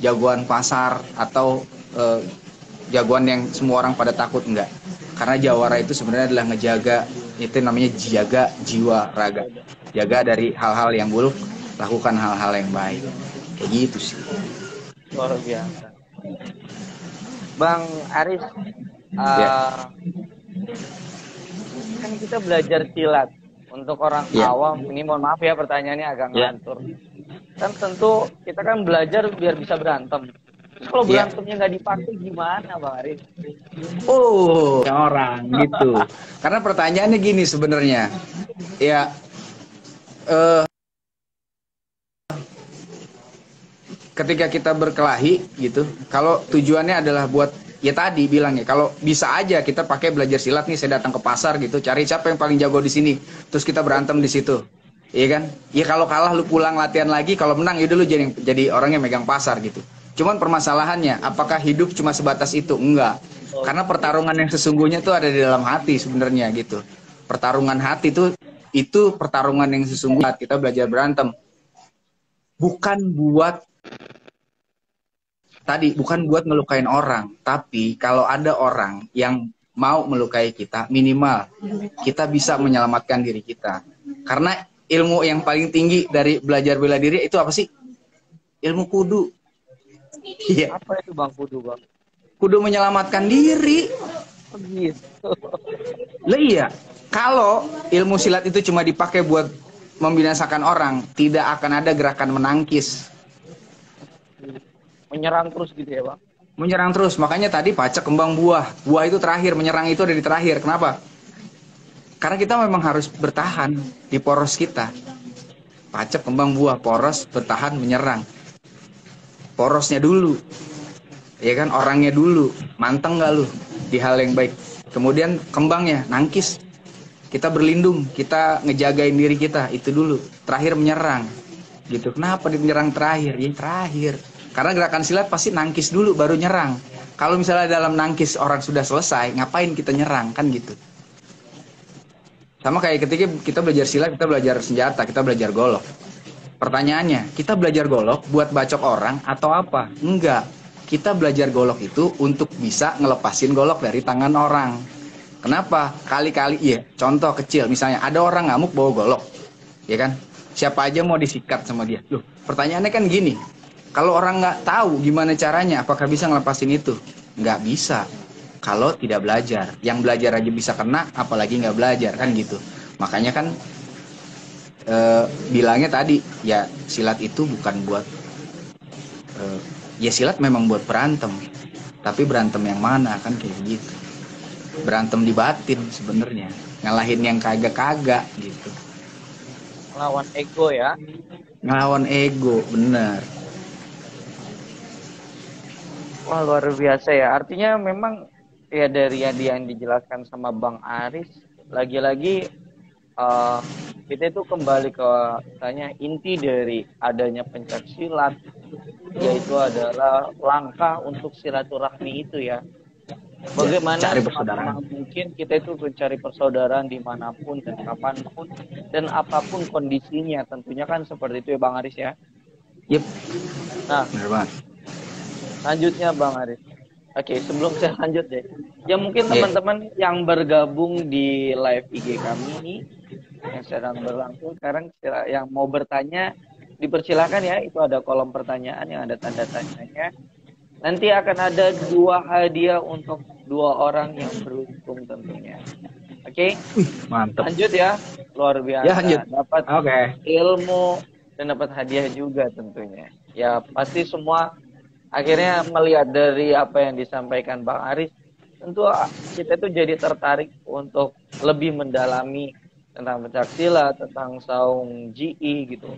jagoan pasar atau eh, jagoan yang semua orang pada takut, enggak. Karena jawara itu sebenarnya adalah ngejaga, itu namanya jaga jiwa raga. Jaga dari hal-hal yang buruk, lakukan hal-hal yang baik. Kayak gitu sih. Luar biasa. Bang Aris, Ya. kan kita belajar silat. Untuk orang Ya. awam, ini mohon maaf ya pertanyaannya agak Ya. ngelantur. Kan tentu kita kan belajar biar bisa berantem. Terus kalau Ya. berantemnya nggak dipakai gimana Bang Aris? Oh, orang gitu. Karena pertanyaannya gini sebenarnya. Ya, ketika kita berkelahi gitu, kalau tujuannya adalah buat ya tadi bilangnya, kalau bisa aja kita pakai belajar silat nih, saya datang ke pasar gitu, cari siapa yang paling jago di sini, terus kita berantem di situ. Iya kan? Ya kalau kalah lu pulang latihan lagi, kalau menang ya udah lu jadi orang yang megang pasar gitu. Cuman permasalahannya, apakah hidup cuma sebatas itu? Enggak. Karena pertarungan yang sesungguhnya tuh ada di dalam hati sebenarnya gitu. Pertarungan hati tuh itu pertarungan yang sesungguhnya. Kita belajar berantem bukan buat bukan buat melukain orang, tapi kalau ada orang yang mau melukai kita, minimal kita bisa menyelamatkan diri kita. Karena ilmu yang paling tinggi dari belajar bela diri itu apa sih? Ilmu kudu. Iya. Apa itu Bang kudu Bang? Kudu menyelamatkan diri. Begitu. Lah iya. Kalau ilmu silat itu cuma dipakai buat membinasakan orang, tidak akan ada gerakan menangkis. Menyerang terus gitu ya Bang? Menyerang terus, makanya tadi pacak kembang buah. Buah itu terakhir, menyerang itu ada di terakhir. Kenapa? Karena kita memang harus bertahan di poros kita. Pacak kembang buah, poros, bertahan, menyerang. Porosnya dulu. Ya kan, orangnya dulu. Manteng gak lu di hal yang baik. Kemudian kembangnya, nangkis. Kita berlindung, kita ngejagain diri kita, itu dulu. Terakhir menyerang. Gitu. Kenapa menyerang terakhir? Ya terakhir. Karena gerakan silat pasti nangkis dulu baru nyerang. Kalau misalnya dalam nangkis orang sudah selesai, ngapain kita nyerang? Kan gitu. Sama kayak ketika kita belajar silat, kita belajar senjata, kita belajar golok. Pertanyaannya, kita belajar golok buat bacok orang atau apa? Enggak. Kita belajar golok itu untuk bisa ngelepasin golok dari tangan orang. Kenapa? Kali-kali, ya contoh kecil. Misalnya ada orang ngamuk bawa golok. Ya kan? Siapa aja mau disikat sama dia. Loh, pertanyaannya kan gini. Kalau orang nggak tahu gimana caranya, apakah bisa ngelepasin itu? Nggak bisa. Kalau tidak belajar. Yang belajar aja bisa kena, apalagi nggak belajar. Kan gitu. Makanya kan bilangnya tadi, ya silat itu bukan buat... ya silat memang buat berantem. Tapi berantem yang mana? Kan kayak gitu. Berantem di batin sebenarnya. Ngalahin yang kagak-kagak gitu. Lawan ego ya? Ngelawan ego, bener. Wah luar biasa ya. Artinya memang ya dari yang dijelaskan sama Bang Aris, lagi-lagi kita itu kembali ke tanya inti dari adanya pencak silat, yaitu adalah langkah untuk silaturahmi itu ya. Bagaimana Cari persaudaraan. mungkin kita itu mencari persaudaraan dimanapun dan kapanpun dan apapun kondisinya, tentunya kan seperti itu ya Bang Aris ya. Yep. Nah, Bener banget. lanjutnya Bang Aris. Oke, sebelum saya lanjut deh. Ya mungkin teman-teman yang bergabung di live IG kami ini yang sedang berlangsung sekarang, yang mau bertanya dipersilakan ya, itu ada kolom pertanyaan yang ada tanda tanyanya. Nanti akan ada 2 hadiah untuk 2 orang yang beruntung tentunya. Oke? Mantap. Lanjut ya. Luar biasa. Ya, lanjut. Dapat Oke. ilmu dan dapat hadiah juga tentunya. Ya pasti semua akhirnya melihat dari apa yang disampaikan Bang Aris, tentu kita itu jadi tertarik untuk lebih mendalami tentang pencak silat, tentang saung GI gitu.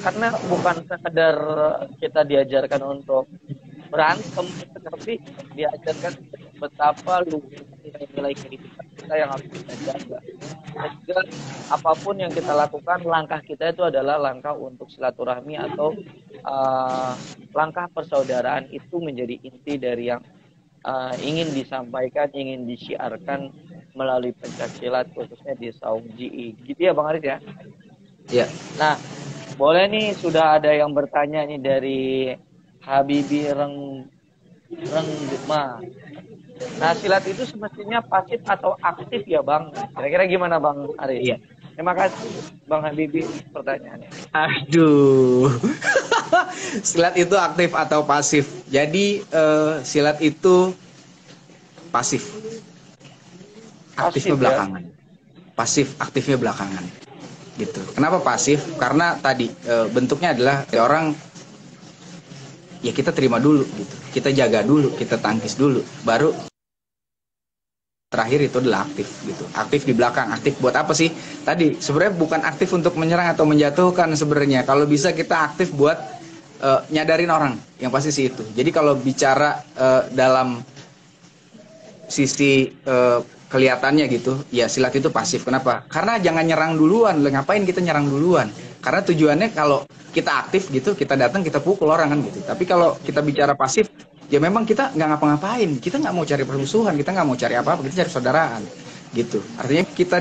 Karena bukan sekedar kita diajarkan untuk berantem, tapi diajarkan betapa luas nilai-nilai kehidupan kita yang harus kita jaga. Dan juga apapun yang kita lakukan, langkah kita itu adalah langkah untuk silaturahmi atau langkah persaudaraan, itu menjadi inti dari yang ingin disampaikan, ingin disiarkan melalui pencak silat khususnya di saung GI. Gitu ya Bang Aris ya? Iya. Nah, boleh nih, sudah ada yang bertanya nih dari Habibi Renggema. Nah, silat itu semestinya pasif atau aktif ya, Bang? Kira-kira gimana, Bang Aris? Iya. Terima kasih, Bang Habibie, pertanyaannya. Aduh. Silat itu aktif atau pasif? Jadi silat itu pasif. Aktifnya Pasif ya? belakangan. Pasif, aktifnya belakangan. Gitu. Kenapa pasif? Karena tadi bentuknya adalah orang ya kita terima dulu gitu. Kita jaga dulu, kita tangkis dulu, baru terakhir itu adalah aktif gitu. Aktif di belakang, aktif buat apa sih? Tadi sebenarnya bukan aktif untuk menyerang atau menjatuhkan sebenarnya. Kalau bisa kita aktif buat nyadarin orang, yang pasti sih itu. Jadi kalau bicara dalam sisi kelihatannya gitu, ya silat itu pasif. Kenapa? Karena jangan nyerang duluan. Ngapain kita nyerang duluan? Karena tujuannya kalau kita aktif gitu, kita datang kita pukul orang kan gitu. Tapi kalau kita bicara pasif, ya memang kita nggak ngapa-ngapain. Kita nggak mau cari permusuhan, kita nggak mau cari apa-apa, kita cari saudaraan gitu. Artinya kita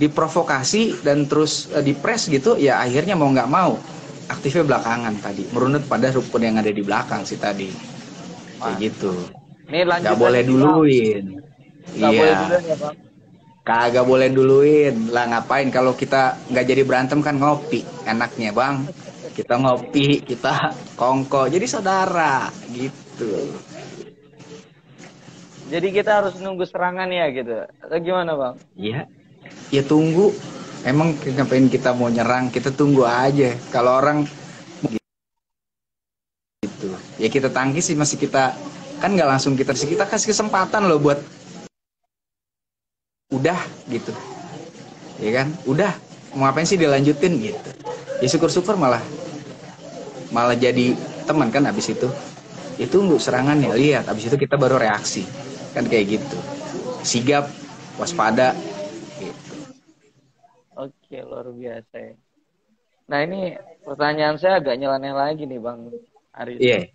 diprovokasi dan terus dipres gitu, ya akhirnya mau nggak mau aktifnya belakangan tadi, merunut pada rukun yang ada di belakang sih tadi. Kayak gitu. Ini lanjut Nggak boleh lagi, Bang. duluin. Nggak boleh Iya. duluan ya, Bang? Kagak boleh duluin. Lah ngapain kalau kita nggak jadi berantem kan ngopi. Enaknya bang. Kita ngopi, kita kongko. Jadi saudara gitu. Jadi kita harus nunggu serangan ya gitu. Atau gimana, Bang? Iya. Ya tunggu. Emang ngapain kita mau nyerang? Kita tunggu aja. Kalau orang gitu. Ya kita tangkis sih masih kita. Kan nggak langsung kita kasih kesempatan loh buat udah gitu. Ya kan? Udah. Mau ngapain sih dilanjutin gitu. Ya syukur-syukur malah jadi teman kan abis itu. Itu tunggu serangannya, lihat abis itu kita baru reaksi. Kan kayak gitu. Sigap, waspada gitu. Oke, luar biasa ya. Nah, ini pertanyaan saya agak nyeleneh lagi nih, Bang Aris. Iya.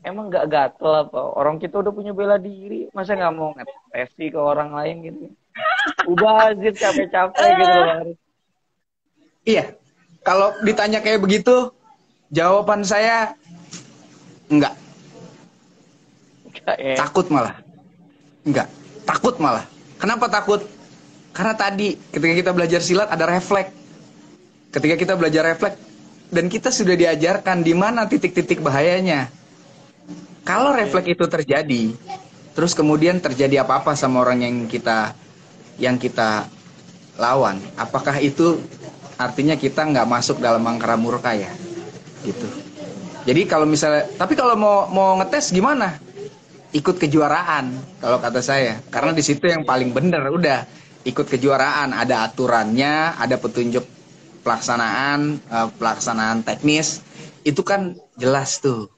Emang nggak gatel apa? Orang kita udah punya bela diri, masa nggak mau ngetesi ke orang lain gitu? Udah anjir capek-capek gitu loh, Bang Aris. Iya. Kalau ditanya kayak begitu, jawaban saya enggak. Enggak ya. Takut malah. Enggak. Takut malah. Kenapa takut? Karena tadi ketika kita belajar silat ada refleks. Ketika kita belajar refleks dan kita sudah diajarkan di mana titik-titik bahayanya. Kalau refleks itu terjadi, terus kemudian terjadi apa-apa sama orang yang kita lawan, apakah itu artinya kita nggak masuk dalam angkara murka ya? Gitu. Jadi kalau misalnya, tapi kalau mau ngetes gimana? Ikut kejuaraan kalau kata saya, karena di situ yang paling bener udah ikut kejuaraan, ada aturannya, ada petunjuk pelaksanaan teknis, itu kan jelas tuh.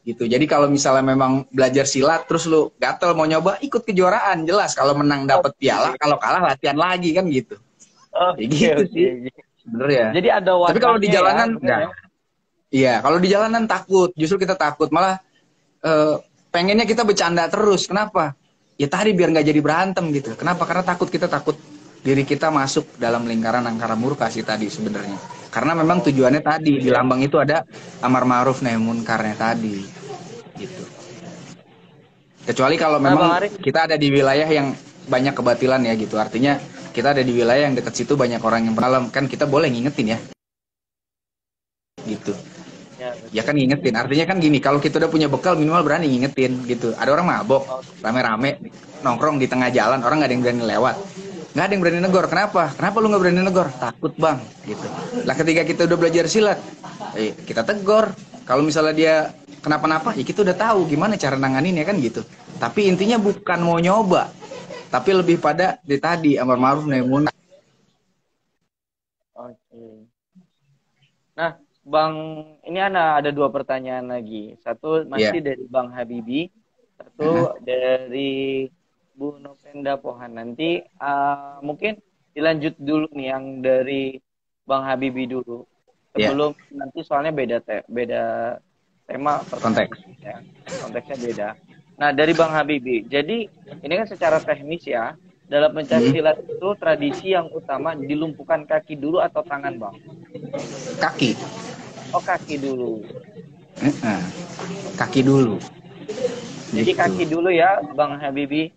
Gitu. Jadi kalau misalnya memang belajar silat terus lu gatel mau nyoba, ikut kejuaraan, jelas kalau menang dapat piala, kalau kalah latihan lagi kan gitu. Oke, Gitu oke, sih. oke. Bener ya. Jadi ada Tapi kalau di wadahnya jalanan ya, bener enggak. ya? Iya, kalau di jalanan takut, justru kita takut, malah pengennya kita bercanda terus. Kenapa? Ya tadi biar nggak jadi berantem gitu. Kenapa? Karena kita takut diri kita masuk dalam lingkaran angkara murka sih tadi sebenarnya. Karena memang tujuannya tadi di lambang itu ada amar ma'ruf nahi munkarnya tadi gitu. Kecuali kalau Nah, Bang memang Aris, kita ada di wilayah yang banyak kebatilan ya gitu. Artinya kita ada di wilayah yang dekat situ banyak orang yang malam, kan kita boleh ngingetin ya. Gitu. Ya kan ngingetin. Artinya kan gini, kalau kita udah punya bekal minimal berani ngingetin gitu. Ada orang mabok, rame-rame nongkrong di tengah jalan, orang nggak ada yang berani lewat. Nggak ada yang berani negor. Kenapa? Kenapa lu nggak berani negor? Takut bang, gitu. Lah ketika kita udah belajar silat, kita tegur. Kalau misalnya dia kenapa-napa, ya kita udah tahu gimana cara nanganinnya kan gitu. Tapi intinya bukan mau nyoba, tapi lebih pada di tadi amar ma'ruf nahi munkar. oke. Nah, Bang, ini ada dua pertanyaan lagi. Satu masih dari Bang Habibie, satu dari Bu Novenda Pohan. Nanti mungkin dilanjut dulu nih yang dari Bang Habibie dulu. Sebelum nanti soalnya beda tema Konteks. ya. Konteksnya beda. Nah, dari Bang Habibie. Jadi, ini kan secara teknis ya, dalam pencak silat itu tradisi yang utama dilumpuhkan kaki dulu atau tangan, Bang? Kaki. Oh, kaki dulu. Kaki dulu. Jadi Gitu. kaki dulu ya Bang Habibie.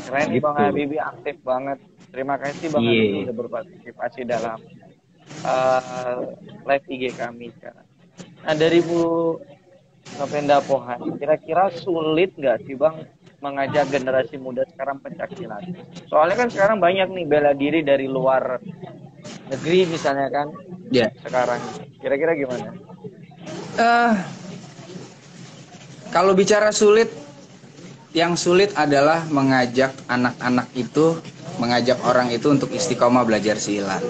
Keren nih Bang Gitu. Habibie, aktif banget. Terima kasih Bang Habibie Iya. udah berpartisipasi dalam uh, live IG kami sekarang. Nah dari Bu Novenda Pohan, kira-kira sulit nggak sih Bang mengajak generasi muda sekarang pencak silat? Soalnya kan sekarang banyak nih bela diri dari luar negeri misalnya kan Ya. sekarang ini. Kira-kira gimana? Eh, kalau bicara sulit, yang sulit adalah mengajak anak-anak itu, mengajak orang itu untuk istiqomah belajar silat.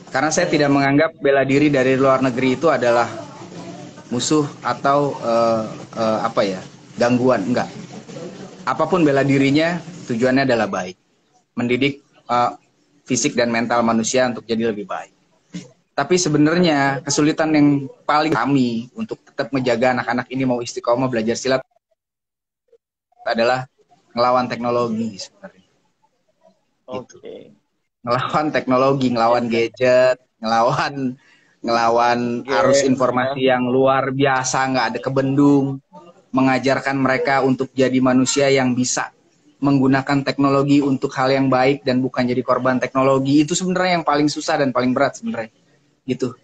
Karena saya tidak menganggap bela diri dari luar negeri itu adalah musuh atau apa ya, gangguan, enggak. Apapun bela dirinya, tujuannya adalah baik, mendidik fisik dan mental manusia untuk jadi lebih baik. Tapi sebenarnya kesulitan yang paling kami untuk tetap menjaga anak-anak ini mau istiqomah belajar silat adalah ngelawan teknologi sebenarnya. Gitu. Oke. Ngelawan teknologi, ngelawan gadget, ngelawan arus Game ya. informasi yang luar biasa, nggak ada kebendung, mengajarkan mereka untuk jadi manusia yang bisa menggunakan teknologi untuk hal yang baik dan bukan jadi korban teknologi. Itu sebenarnya yang paling susah dan paling berat sebenarnya. Gitu.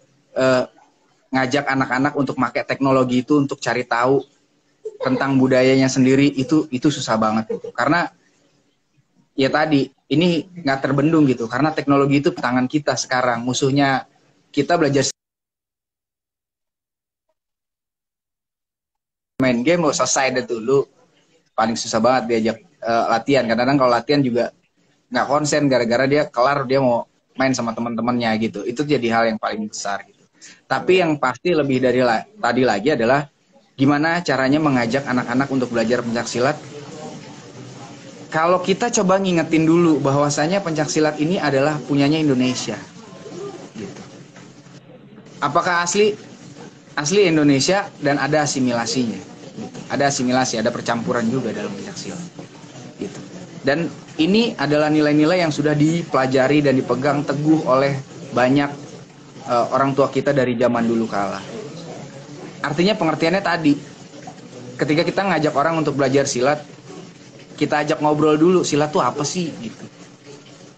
Ngajak anak-anak untuk pakai teknologi itu untuk cari tahu tentang budayanya sendiri, itu susah banget gitu. Karena ya tadi ini nggak terbendung gitu, karena teknologi itu tangan kita sekarang. Musuhnya kita belajar main game mau selesai dulu, paling susah banget diajak latihan. Kadang-kadang kalau latihan juga nggak konsen gara-gara dia kelar dia mau main sama teman-temannya gitu. Itu jadi hal yang paling besar gitu. Tapi yang pasti lebih dari tadi lagi adalah gimana caranya mengajak anak-anak untuk belajar pencaksilat. Kalau kita coba ngingetin dulu bahwasanya pencaksilat ini adalah punyanya Indonesia. Gitu. Apakah asli Indonesia dan ada asimilasinya? Gitu. Ada asimilasi, ada percampuran juga dalam pencaksilat. Gitu. Dan ini adalah nilai-nilai yang sudah dipelajari dan dipegang teguh oleh banyak orang tua kita dari zaman dulu kala. Artinya pengertiannya tadi, ketika kita ngajak orang untuk belajar silat, kita ajak ngobrol dulu, silat tuh apa sih gitu.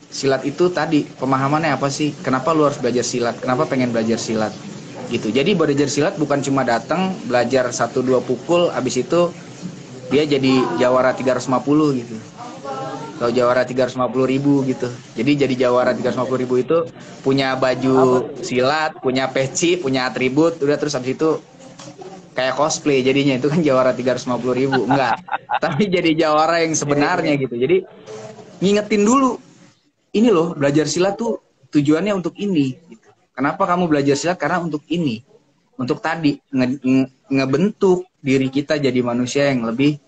Silat itu tadi pemahamannya apa sih? Kenapa lu harus belajar silat? Kenapa pengen belajar silat? Gitu. Jadi belajar silat bukan cuma datang belajar 1-2 pukul, habis itu dia jadi jawara 350 gitu. Atau jawara 350.000 gitu. Jadi jadi jawara 350.000 itu punya baju silat, punya peci, punya atribut, udah terus habis itu kayak cosplay jadinya, itu kan jawara 350.000. Enggak. Tapi jadi jawara yang sebenarnya gitu. Jadi ngingetin dulu, ini loh belajar silat tuh tujuannya untuk ini gitu. Kenapa kamu belajar silat? Karena untuk ini. Untuk tadi ngebentuk diri kita jadi manusia yang lebih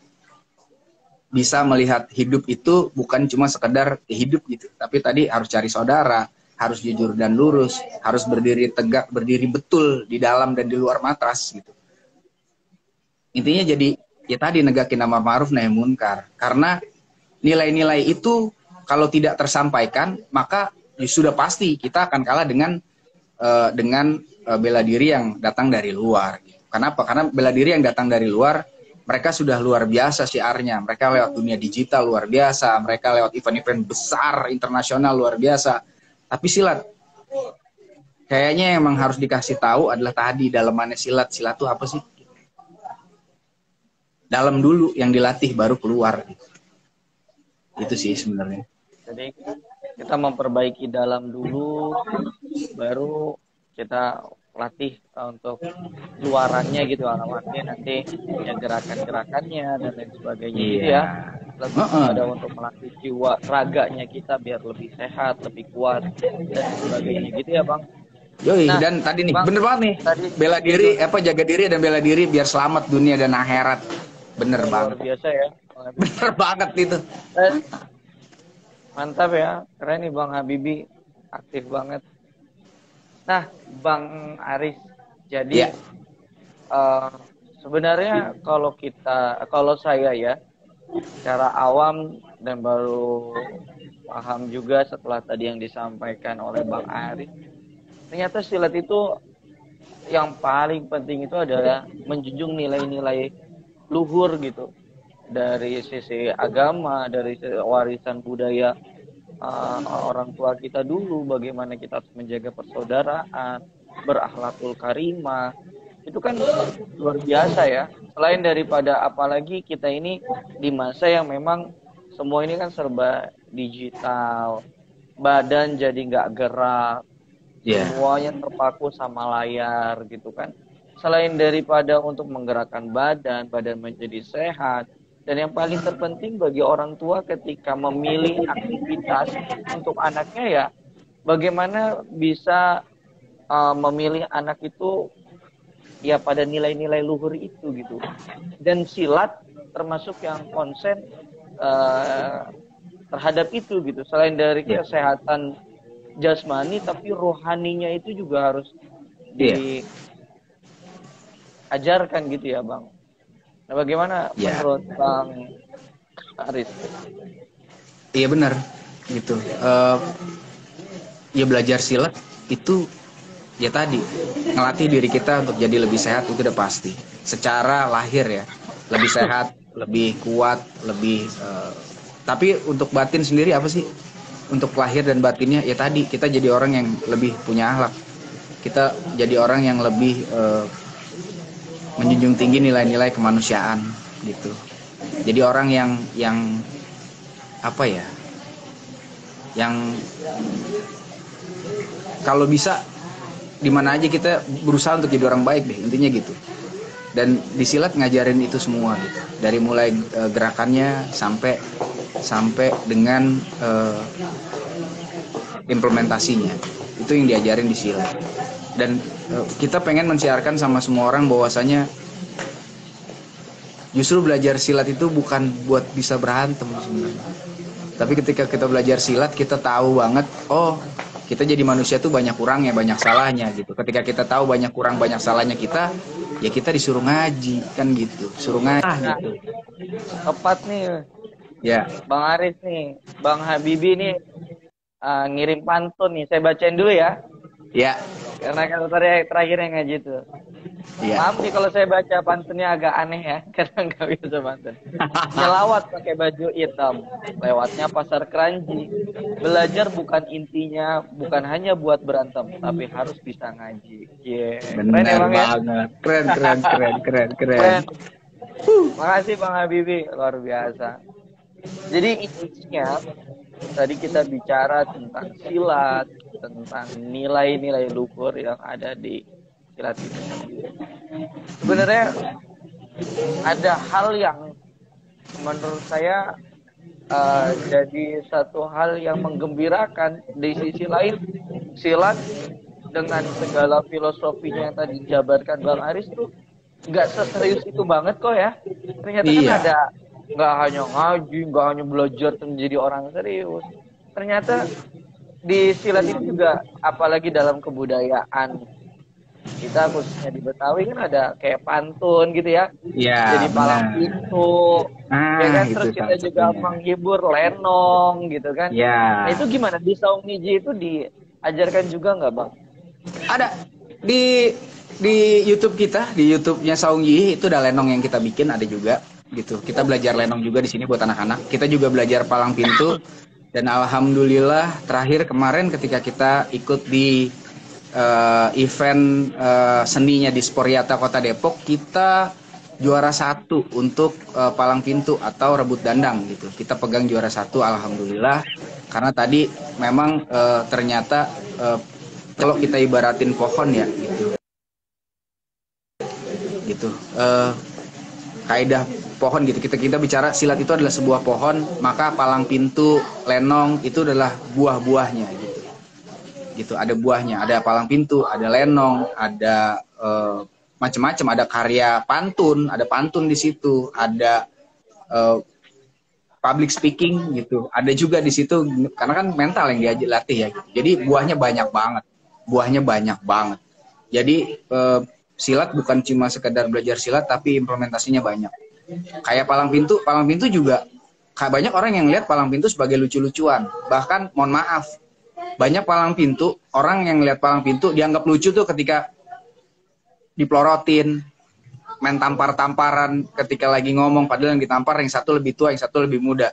bisa melihat hidup itu bukan cuma sekedar hidup gitu, tapi tadi harus cari saudara, harus jujur dan lurus, harus berdiri tegak, berdiri betul di dalam dan di luar matras gitu. Intinya jadi ya tadi negakin amar ma'ruf nahi munkar, karena nilai-nilai itu kalau tidak tersampaikan maka ya sudah pasti kita akan kalah dengan bela diri yang datang dari luar. Kenapa? Karena bela diri yang datang dari luar, mereka sudah luar biasa syiarnya. Mereka lewat dunia digital luar biasa. Mereka lewat event-event besar, internasional luar biasa. Tapi silat, kayaknya emang harus dikasih tahu adalah tadi dalamannya silat. Silat itu apa sih? Dalam dulu yang dilatih baru keluar. Itu sih sebenarnya. Jadi kita memperbaiki dalam dulu, baru kita latih untuk luarannya gitu, alamatnya nanti ya gerakan-gerakannya dan lain sebagainya gitu ya. Lebih kepada untuk melatih jiwa raganya kita biar lebih sehat, lebih kuat dan sebagainya gitu ya Bang. Yoi, nah, dan tadi nih Bang, bener banget nih tadi, bela diri jaga diri dan bela diri biar selamat dunia dan akhirat. Bener banget. Luar biasa ya. Bener banget itu. Mantap ya, keren nih Bang Habibie, aktif banget. Nah, Bang Aris, jadi sebenarnya kalau saya ya, secara awam dan baru paham juga setelah tadi yang disampaikan oleh Bang Aris, ternyata silat itu yang paling penting itu adalah menjunjung nilai-nilai luhur gitu, dari sisi agama, dari sisi warisan budaya orang tua kita dulu, bagaimana kita harus menjaga persaudaraan, berakhlakul karimah. Itu kan luar biasa ya. Selain daripada, apalagi kita ini di masa yang memang semua ini kan serba digital, badan jadi nggak gerak, semuanya terpaku sama layar gitu kan. Selain daripada untuk menggerakkan badan menjadi sehat, dan yang paling terpenting bagi orang tua ketika memilih aktivitas untuk anaknya ya, bagaimana bisa memilih anak itu ya pada nilai-nilai luhur itu gitu. Dan silat termasuk yang konsen terhadap itu gitu. Selain dari kesehatan jasmani, tapi rohaninya itu juga harus diajarkan gitu ya Bang. Nah, bagaimana menurut Bang Aris? Iya benar gitu. Ya belajar silat itu ya tadi ngelatih diri kita untuk jadi lebih sehat, itu udah pasti. Secara lahir ya, lebih sehat, lebih kuat, lebih. Tapi untuk batin sendiri apa sih? Untuk lahir dan batinnya ya tadi kita jadi orang yang lebih punya akhlak. Kita jadi orang yang lebih menjunjung tinggi nilai-nilai kemanusiaan gitu. Jadi orang yang apa ya? Yang kalau bisa di mana aja kita berusaha untuk jadi orang baik deh, intinya gitu. Dan di silat ngajarin itu semua gitu. Dari mulai gerakannya sampai dengan implementasinya. Itu yang diajarin di silat. Dan kita pengen mensiarkan sama semua orang bahwasanya justru belajar silat itu bukan buat bisa berantem sebenarnya. Tapi ketika kita belajar silat, kita tahu banget, oh kita jadi manusia tuh banyak kurangnya, banyak salahnya gitu. Ketika kita tahu banyak kurang, banyak salahnya kita, ya kita disuruh ngaji kan gitu, suruh ngaji gitu. Tepat nih ya Bang Aris nih, Bang Habibie nih ngirim pantun nih, saya bacain dulu ya. Ya. Karena kalau terakhir yang ngaji tuh. Ya. Maaf nih kalau saya baca pantunnya agak aneh ya, karena nggak bisa pantun. Nyelawat pakai baju hitam, lewatnya pasar keranji. Belajar bukan intinya, bukan hanya buat berantem, tapi harus bisa ngaji. Benar banget. Keren. Makasih Bang Habibie, luar biasa. Jadi intinya tadi kita bicara tentang silat, tentang nilai-nilai luhur yang ada di silat itu sendiri. Sebenarnya ada hal yang menurut saya jadi satu hal yang menggembirakan. Di sisi lain, silat dengan segala filosofinya yang tadi dijabarkan Bang Aris tuh nggak seserius itu banget kok ya. Ternyata kan ada, nggak hanya ngaji, nggak hanya belajar menjadi orang serius. Ternyata di silat itu juga, apalagi dalam kebudayaan kita khususnya di Betawi kan ada kayak pantun gitu ya. Jadi palang pintu, ya kan, terus kita juga menghibur lenong gitu kan. Nah, itu gimana di Saung Niji itu diajarkan juga nggak Bang? Ada di YouTube kita, di YouTube-nya Saung Yi itu ada lenong yang kita bikin, ada juga gitu. Kita belajar lenong juga di sini buat anak-anak. Kita juga belajar palang pintu. Dan alhamdulillah terakhir kemarin ketika kita ikut di event seninya di Sporiata Kota Depok, kita juara 1 untuk palang pintu atau rebut dandang gitu. Kita pegang juara 1 alhamdulillah. Karena tadi memang ternyata kalau kita ibaratin pohon ya gitu. Kaidah pohon gitu, kita bicara silat itu adalah sebuah pohon, maka palang pintu, lenong itu adalah buah-buahnya gitu. Ada buahnya, ada palang pintu, ada lenong, ada macam-macam, ada karya pantun, ada pantun di situ, ada public speaking gitu, ada juga di situ, karena kan mental yang dilatih ya gitu. Jadi buahnya banyak banget. Jadi silat bukan cuma sekedar belajar silat, tapi implementasinya banyak. Kayak palang pintu juga banyak orang yang lihat palang pintu sebagai lucu-lucuan. Bahkan mohon maaf, banyak palang pintu, orang yang lihat palang pintu dianggap lucu tuh ketika dipelorotin, main tampar-tamparan ketika lagi ngomong, padahal yang ditampar yang satu lebih tua, yang satu lebih muda.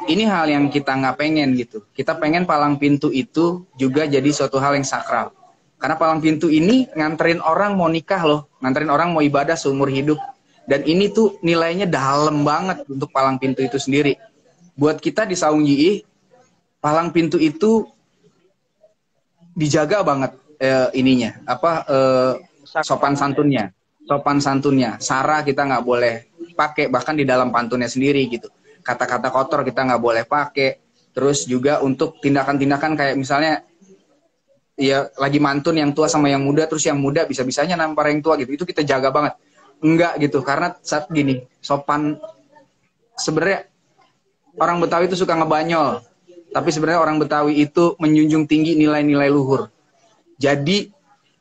Ini hal yang kita nggak pengen gitu. Kita pengen palang pintu itu juga jadi suatu hal yang sakral. Karena palang pintu ini nganterin orang mau nikah loh, nganterin orang mau ibadah seumur hidup. Dan ini tuh nilainya dalam banget untuk palang pintu itu sendiri. Buat kita di Saung Yiih, palang pintu itu dijaga banget ininya, sopan santunnya. Sara kita nggak boleh pakai, bahkan di dalam pantunnya sendiri gitu. Kata-kata kotor kita nggak boleh pakai. Terus juga untuk tindakan-tindakan kayak misalnya ya lagi mantun yang tua sama yang muda, terus yang muda bisa-bisanya nampar yang tua gitu. Itu kita jaga banget. Enggak gitu, karena saat gini, sopan sebenarnya orang Betawi itu suka ngebanyol. Tapi sebenarnya orang Betawi itu menjunjung tinggi nilai-nilai luhur. Jadi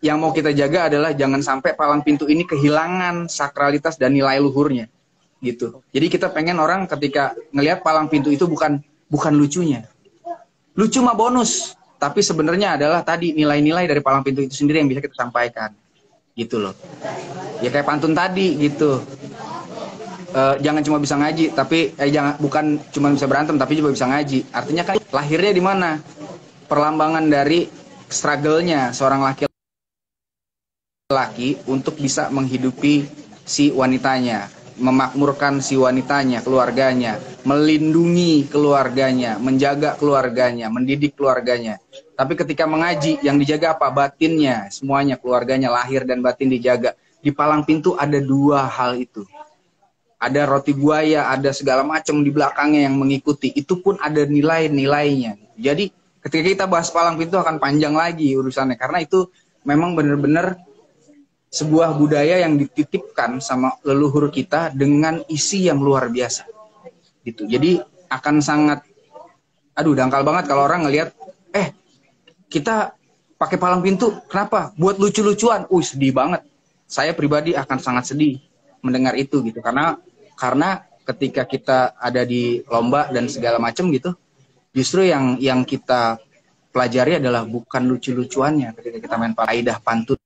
yang mau kita jaga adalah jangan sampai palang pintu ini kehilangan sakralitas dan nilai luhurnya. Gitu. Jadi kita pengen orang ketika ngelihat palang pintu itu bukan lucunya. Lucu mah bonus, tapi sebenarnya adalah tadi nilai-nilai dari palang pintu itu sendiri yang bisa kita sampaikan. Gitu loh. Ya kayak pantun tadi gitu. Jangan cuma bisa ngaji, tapi bukan cuma bisa berantem, tapi juga bisa ngaji. Artinya kan lahirnya di mana? Perlambangan dari struggle-nya seorang laki-laki untuk bisa menghidupi si wanitanya, memakmurkan si wanitanya, keluarganya, melindungi keluarganya, menjaga keluarganya, mendidik keluarganya. Tapi ketika mengaji, yang dijaga apa? Batinnya, semuanya, keluarganya, lahir dan batin dijaga. Di palang pintu ada dua hal itu. Ada roti buaya, ada segala macam di belakangnya yang mengikuti. Itu pun ada nilai-nilainya. Jadi ketika kita bahas palang pintu akan panjang lagi urusannya. Karena itu memang benar-benar sebuah budaya yang dititipkan sama leluhur kita dengan isi yang luar biasa. Gitu. Jadi akan sangat, dangkal banget kalau orang ngelihat, kita pakai palang pintu, kenapa? Buat lucu-lucuan. Sedih banget. Saya pribadi akan sangat sedih mendengar itu gitu. Karena ketika kita ada di lomba dan segala macam gitu, justru yang kita pelajari adalah bukan lucu-lucuannya ketika kita main kaidah pantun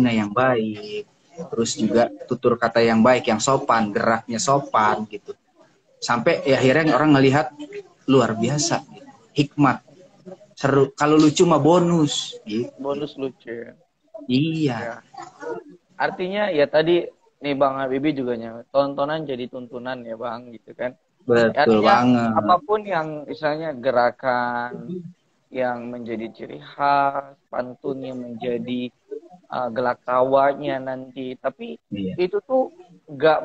yang baik, terus juga tutur kata yang baik, yang sopan, geraknya sopan gitu. Sampai akhirnya orang ngelihat luar biasa, gitu. Hikmat, seru. Kalau lucu mah bonus gitu. Bonus lucu. Iya. Artinya ya tadi nih Bang Habibie juga tontonan jadi tuntunan ya Bang gitu kan. Betul banget. Apapun yang misalnya gerakan yang menjadi ciri khas, pantun yang menjadi gelak tawanya nanti, tapi itu tuh nggak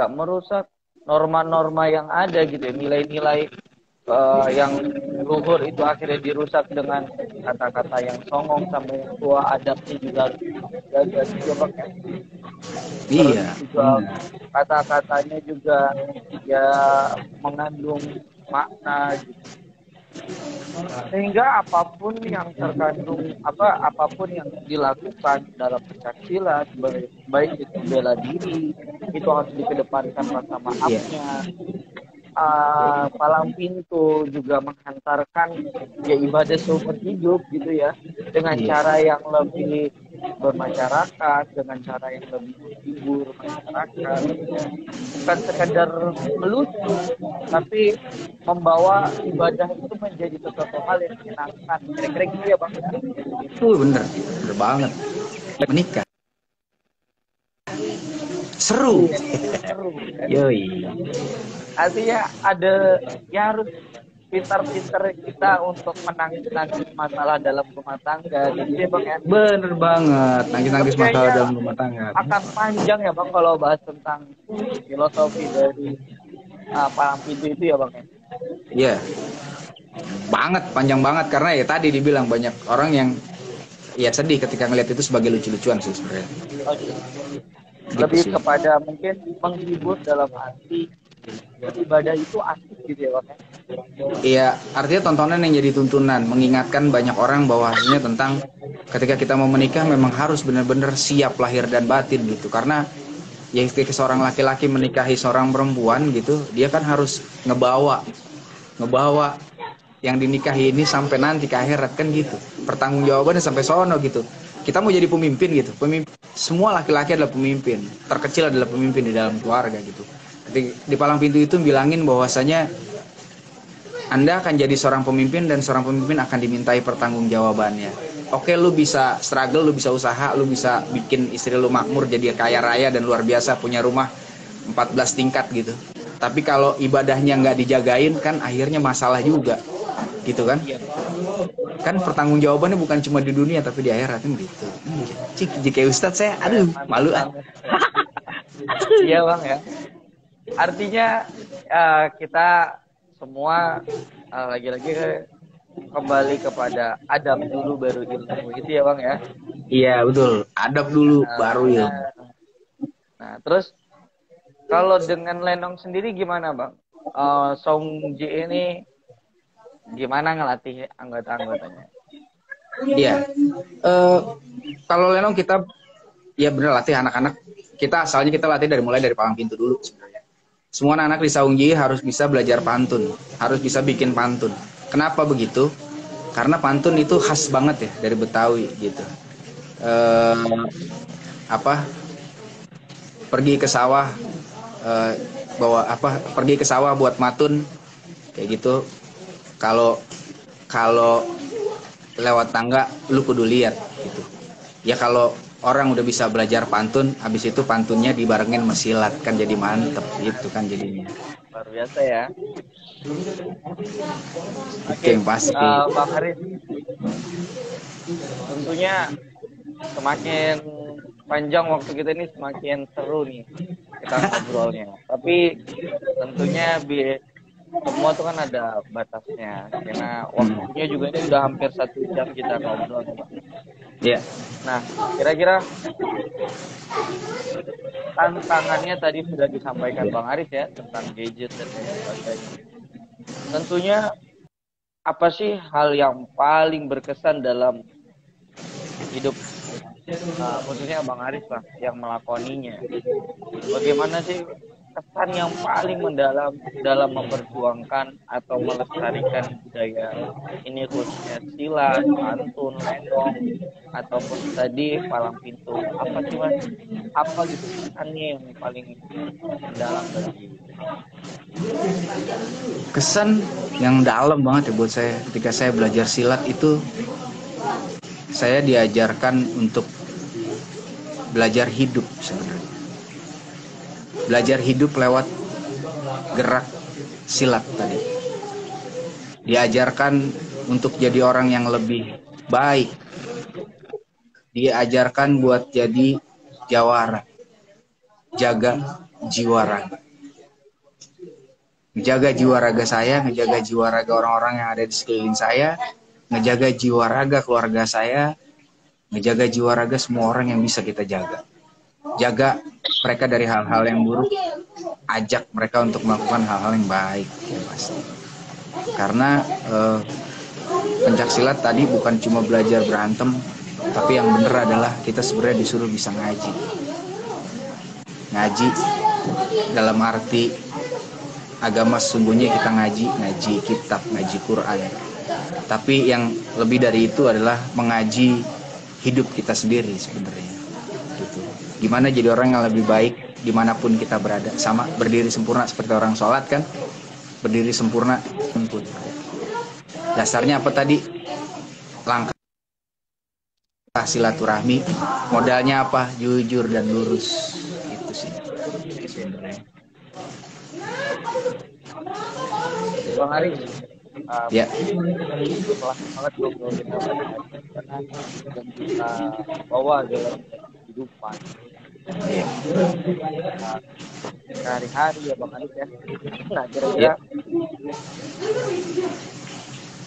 merusak norma-norma yang ada gitu ya, nilai-nilai yang luhur itu akhirnya dirusak dengan kata-kata yang songong sama yang tua, adabnya juga jaga juga pakai. Iya. Kata-katanya juga ya mengandung makna gitu. Sehingga apapun yang terkandung apapun yang dilakukan dalam pencaksilat, baik itu bela diri, itu harus dikedepankan rasa maafnya. Palang pintu juga menghantarkan ya ibadah seumur hidup gitu ya, dengan cara yang lebih bermasyarakat, dengan cara yang lebih menghibur masyarakat, bukan sekadar melucu, tapi membawa ibadah itu menjadi sesuatu hal yang menyenangkan. Kira-kira gitu ya Bang. Itu bener banget. Menikah seru. Yoi. Artinya ada ya harus pintar-pintar kita untuk menangis masalah dalam rumah tangga gitu ya Bang ya. Bener banget, nangis masalah dalam rumah tangga. Akan panjang ya Bang kalau bahas tentang filosofi dari palang pintu itu ya Bang ya. Iya. Banget, panjang banget karena ya tadi dibilang banyak orang yang ya sedih ketika ngelihat itu sebagai lucu-lucuan sih sebenarnya. Lebih gitu kepada mungkin menghibur dalam arti ibadah itu asik gitu ya Bang. Iya, artinya tontonan yang jadi tuntunan, mengingatkan banyak orang bahwasanya tentang ketika kita mau menikah memang harus benar-benar siap lahir dan batin gitu. Karena ya ketika seorang laki-laki menikahi seorang perempuan gitu, dia kan harus ngebawa yang dinikahi ini sampai nanti ke akhirat kan gitu. pertanggungjawabannya sampai sono gitu. Kita mau jadi pemimpin gitu. Semua laki-laki adalah pemimpin. Terkecil adalah pemimpin di dalam keluarga gitu. Di palang pintu itu bilangin bahwasanya Anda akan jadi seorang pemimpin dan seorang pemimpin akan dimintai pertanggungjawabannya. Oke, lu bisa struggle, lu bisa usaha, lu bisa bikin istri lu makmur jadi kaya raya dan luar biasa, punya rumah 14 tingkat gitu. Tapi kalau ibadahnya nggak dijagain kan akhirnya masalah juga. Gitu kan? Kan pertanggungjawabannya bukan cuma di dunia tapi di akhirat kan gitu. Cik, jika Ustadz saya aduh malu ah. Iya Bang ya. Artinya kita semua lagi-lagi kembali kepada adab dulu baru ilmu gitu ya Bang ya. Iya betul, adab dulu baru ilmu. Nah terus kalau dengan Lenong sendiri gimana Bang? Song Ji ini gimana ngelatih anggota-anggotanya? Iya, kalau Lenong kita ya bener latih anak-anak. Kita asalnya kita latih mulai dari palang pintu dulu sebenarnya. Semua anak-anak di Saung Ji harus bisa belajar pantun, harus bisa bikin pantun. Kenapa begitu? Karena pantun itu khas banget ya dari Betawi gitu. Pergi ke sawah, pergi ke sawah buat matun kayak gitu. Kalau lewat tangga lu kudu lihat gitu. Ya kalau orang udah bisa belajar pantun, habis itu pantunnya dibarengin mesilat kan jadi mantep gitu kan jadinya. Luar biasa ya. Oke, yang pasti. Bang Haris, tentunya semakin panjang waktu kita ini semakin seru nih kita ngobrolnya. Tapi tentunya semua tuh kan ada batasnya karena waktunya juga ini udah hampir 1 jam kita ngobrol. Iya. Nah, kira-kira tantangannya tadi sudah disampaikan Bang Aris ya tentang gadget dan sebagainya. Tentunya apa sih hal yang paling berkesan dalam hidup khususnya Bang Aris lah yang melakoninya? Bagaimana sih kesan yang paling mendalam dalam memperjuangkan atau melestarikan budaya ini khususnya silat, pantun, lenong ataupun tadi palang pintu? Apa sih Mas? Apa gitu kesannya yang paling mendalam bagi? Kesan yang dalam banget ya buat saya ketika saya belajar silat itu saya diajarkan untuk belajar hidup sebenarnya. Belajar hidup lewat gerak silat tadi. Diajarkan untuk jadi orang yang lebih baik. Diajarkan buat jadi jawara. Jaga jiwa raga. Menjaga jiwa raga saya, ngejaga jiwa raga orang-orang yang ada di sekeliling saya, ngejaga jiwa raga keluarga saya, ngejaga jiwa raga semua orang yang bisa kita jaga. Jaga mereka dari hal-hal yang buruk, ajak mereka untuk melakukan hal-hal yang baik ya pasti. Karena pencaksilat tadi bukan cuma belajar berantem, tapi yang bener adalah kita sebenarnya disuruh bisa ngaji. Ngaji dalam arti agama sesungguhnya kita ngaji kitab, ngaji Quran. Tapi yang lebih dari itu adalah mengaji hidup kita sendiri sebenarnya. Gitu. Gimana jadi orang yang lebih baik dimanapun kita berada, sama berdiri sempurna seperti orang sholat kan, berdiri sempurna pun. Dasarnya apa tadi? Langkah silaturahmi, modalnya apa? Jujur dan lurus. Itu sih sebenarnya. Bang Aris, ya. Setelah banget ngobrol kita karena yang kita bawa dalam kehidupan sehari-hari ya Bang Aris ya. Nah kira-kira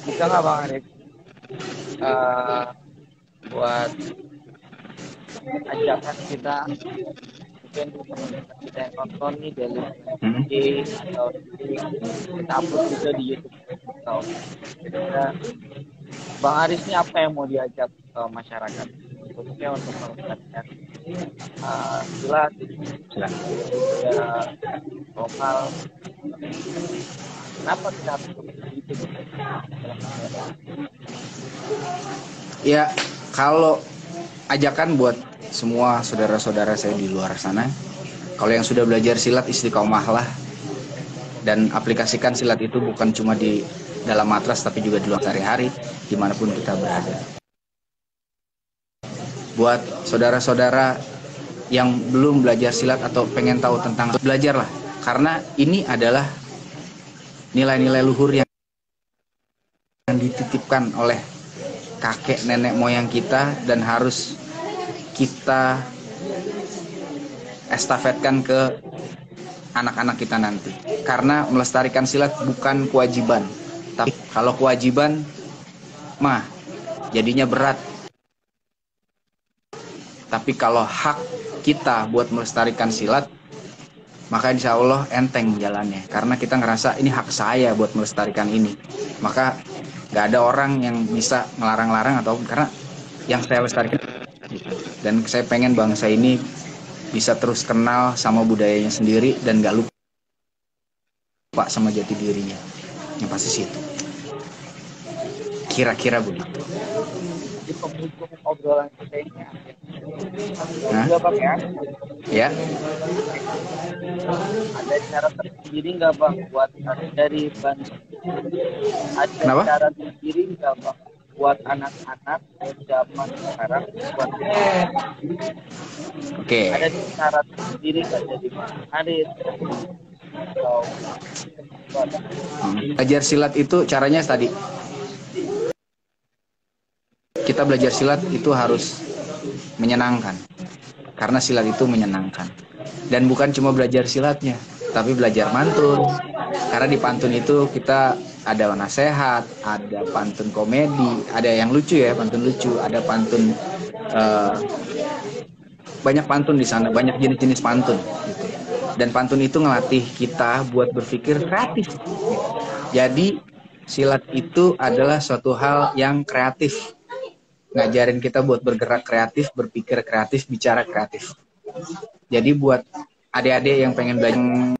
bisa nggak Bang Aris buat ajakan kita mungkin teman-teman kita yang nonton nih dari atau kita upload juga di YouTube atau kira-kira Bang Aris ini apa yang mau diajak ke masyarakat khususnya untuk melestarikan silat ya lokal. Kenapa kita harus seperti itu? Ya, kalau ajakan buat semua saudara-saudara saya di luar sana, kalau yang sudah belajar silat istiqomahlah dan aplikasikan silat itu bukan cuma di dalam matras tapi juga di luar sehari-hari dimanapun kita berada. Buat saudara-saudara yang belum belajar silat atau pengen tahu tentang, belajarlah, karena ini adalah nilai-nilai luhur yang dititipkan oleh kakek nenek moyang kita dan harus kita estafetkan ke anak-anak kita nanti. Karena melestarikan silat bukan kewajiban, tapi kalau kewajiban mah jadinya berat. Tapi kalau hak kita buat melestarikan silat, maka insya Allah enteng jalannya. Karena kita ngerasa ini hak saya buat melestarikan ini. Maka nggak ada orang yang bisa ngelarang-larang atau karena yang saya lestarikan. Dan saya pengen bangsa ini bisa terus kenal sama budayanya sendiri dan nggak lupa sama jati dirinya. Yang pasti situ. Kira-kira begitu. Di penghujung obrolan kita ini Nah, juga Bang ya, ya, ada cara tersendiri nggak Bang buat dari Bandung? Ada Kenapa? cara tersendiri nggak Bang buat anak-anak zaman sekarang buat oke. ada cara tersendiri nggak jadi Bang Haris atau buat Belajar silat itu caranya tadi. Kita belajar silat itu harus menyenangkan. Karena silat itu menyenangkan. Dan bukan cuma belajar silatnya, tapi belajar mantun. Karena di pantun itu kita ada nasihat, ada pantun komedi, ada yang lucu ya, pantun lucu, ada pantun banyak pantun di sana, banyak jenis-jenis pantun gitu. Dan pantun itu ngelatih kita buat berpikir kreatif. Jadi silat itu adalah suatu hal yang kreatif. Ngajarin kita buat bergerak kreatif, berpikir kreatif, bicara kreatif. Jadi buat adik-adik yang pengen belajar,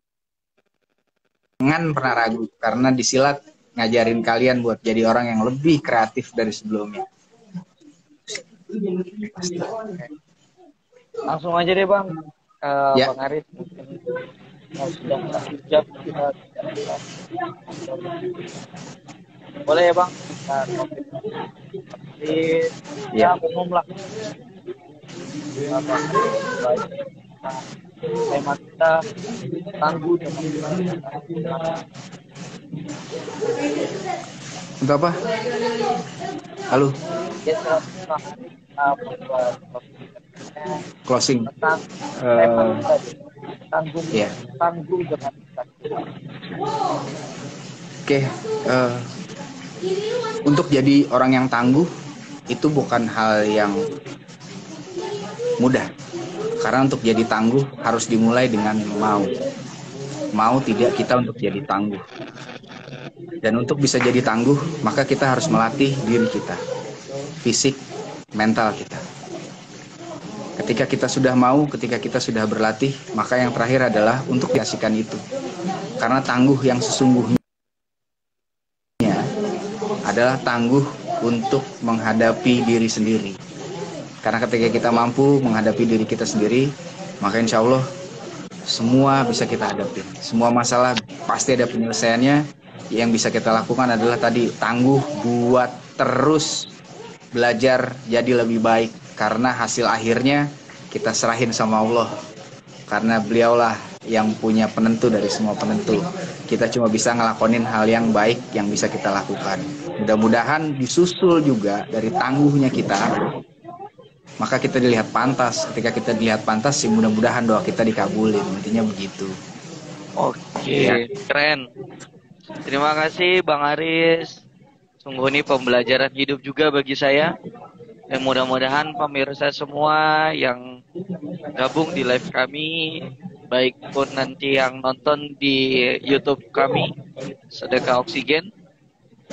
jangan pernah ragu, karena di silat ngajarin kalian buat jadi orang yang lebih kreatif dari sebelumnya. langsung aja deh Bang, Ya. Bang Haris mungkin sudah 1 jam kita boleh ya Bang kita topik seperti Ya. umum lah. Bang Haris, tema kita tangguh dengan Untuk apa? Halo, ya silakan Bang Haris membuat closing. tentang tema kita tangguh Ya. tangguh dengan Oke, untuk jadi orang yang tangguh itu bukan hal yang mudah. Karena untuk jadi tangguh harus dimulai dengan mau tidak kita untuk jadi tangguh. Dan untuk bisa jadi tangguh, maka kita harus melatih diri kita, fisik, mental kita. Ketika kita sudah mau, ketika kita sudah berlatih, maka yang terakhir adalah untuk kasihkan itu. Karena tangguh yang sesungguhnya adalah tangguh untuk menghadapi diri sendiri. Karena ketika kita mampu menghadapi diri kita sendiri, maka insya Allah semua bisa kita hadapi. Semua masalah pasti ada penyelesaiannya. Yang bisa kita lakukan adalah tadi tangguh buat terus belajar jadi lebih baik. Karena hasil akhirnya kita serahin sama Allah. Karena beliaulah yang punya penentu dari semua penentu. Kita cuma bisa ngelakonin hal yang baik yang bisa kita lakukan. Mudah-mudahan disusul juga dari tangguhnya kita. Maka kita dilihat pantas. Ketika kita dilihat pantas sih mudah-mudahan doa kita dikabulin. Intinya begitu. Oke, keren. Terima kasih Bang Haris. Sungguh ini pembelajaran hidup juga bagi saya. Dan mudah-mudahan pemirsa semua yang gabung di live kami, baik pun nanti yang nonton di YouTube kami, Sedekah Oksigen,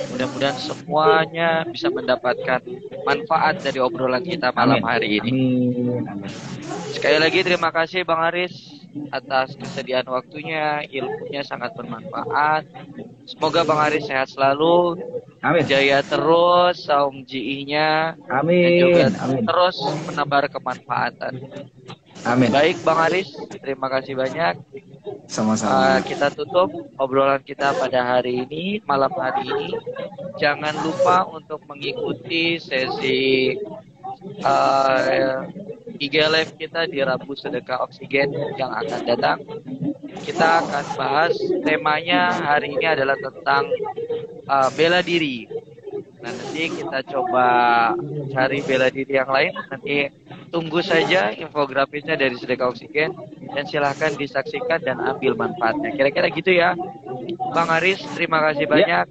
mudah-mudahan semuanya bisa mendapatkan manfaat dari obrolan kita malam hari ini. Amin. Sekali lagi terima kasih Bang Haris. atas kesediaan waktunya, ilmunya sangat bermanfaat. Semoga Bang Aris sehat selalu, Amin. jaya terus saum GI-nya, dan juga Amin. Amin. terus menebar kemanfaatan. Amin. Baik Bang Aris, terima kasih banyak. Sama-sama. Kita tutup obrolan kita pada hari ini, malam hari ini. Jangan lupa untuk mengikuti sesi IG Live kita di Rabu Sedekah Oksigen yang akan datang. Kita akan bahas, temanya hari ini adalah tentang bela diri. Nah, nanti kita coba cari bela diri yang lain. Nanti tunggu saja infografisnya dari Sedekah Oksigen dan silahkan disaksikan dan ambil manfaatnya. Kira-kira gitu ya. Bang Aris, terima kasih banyak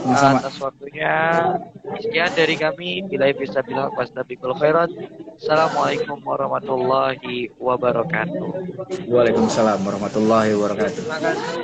atas waktunya. Sekian dari kami. Bila bisa bilang wastabiqul khairat. Assalamualaikum warahmatullahi wabarakatuh. Waalaikumsalam warahmatullahi wabarakatuh. Terima kasih.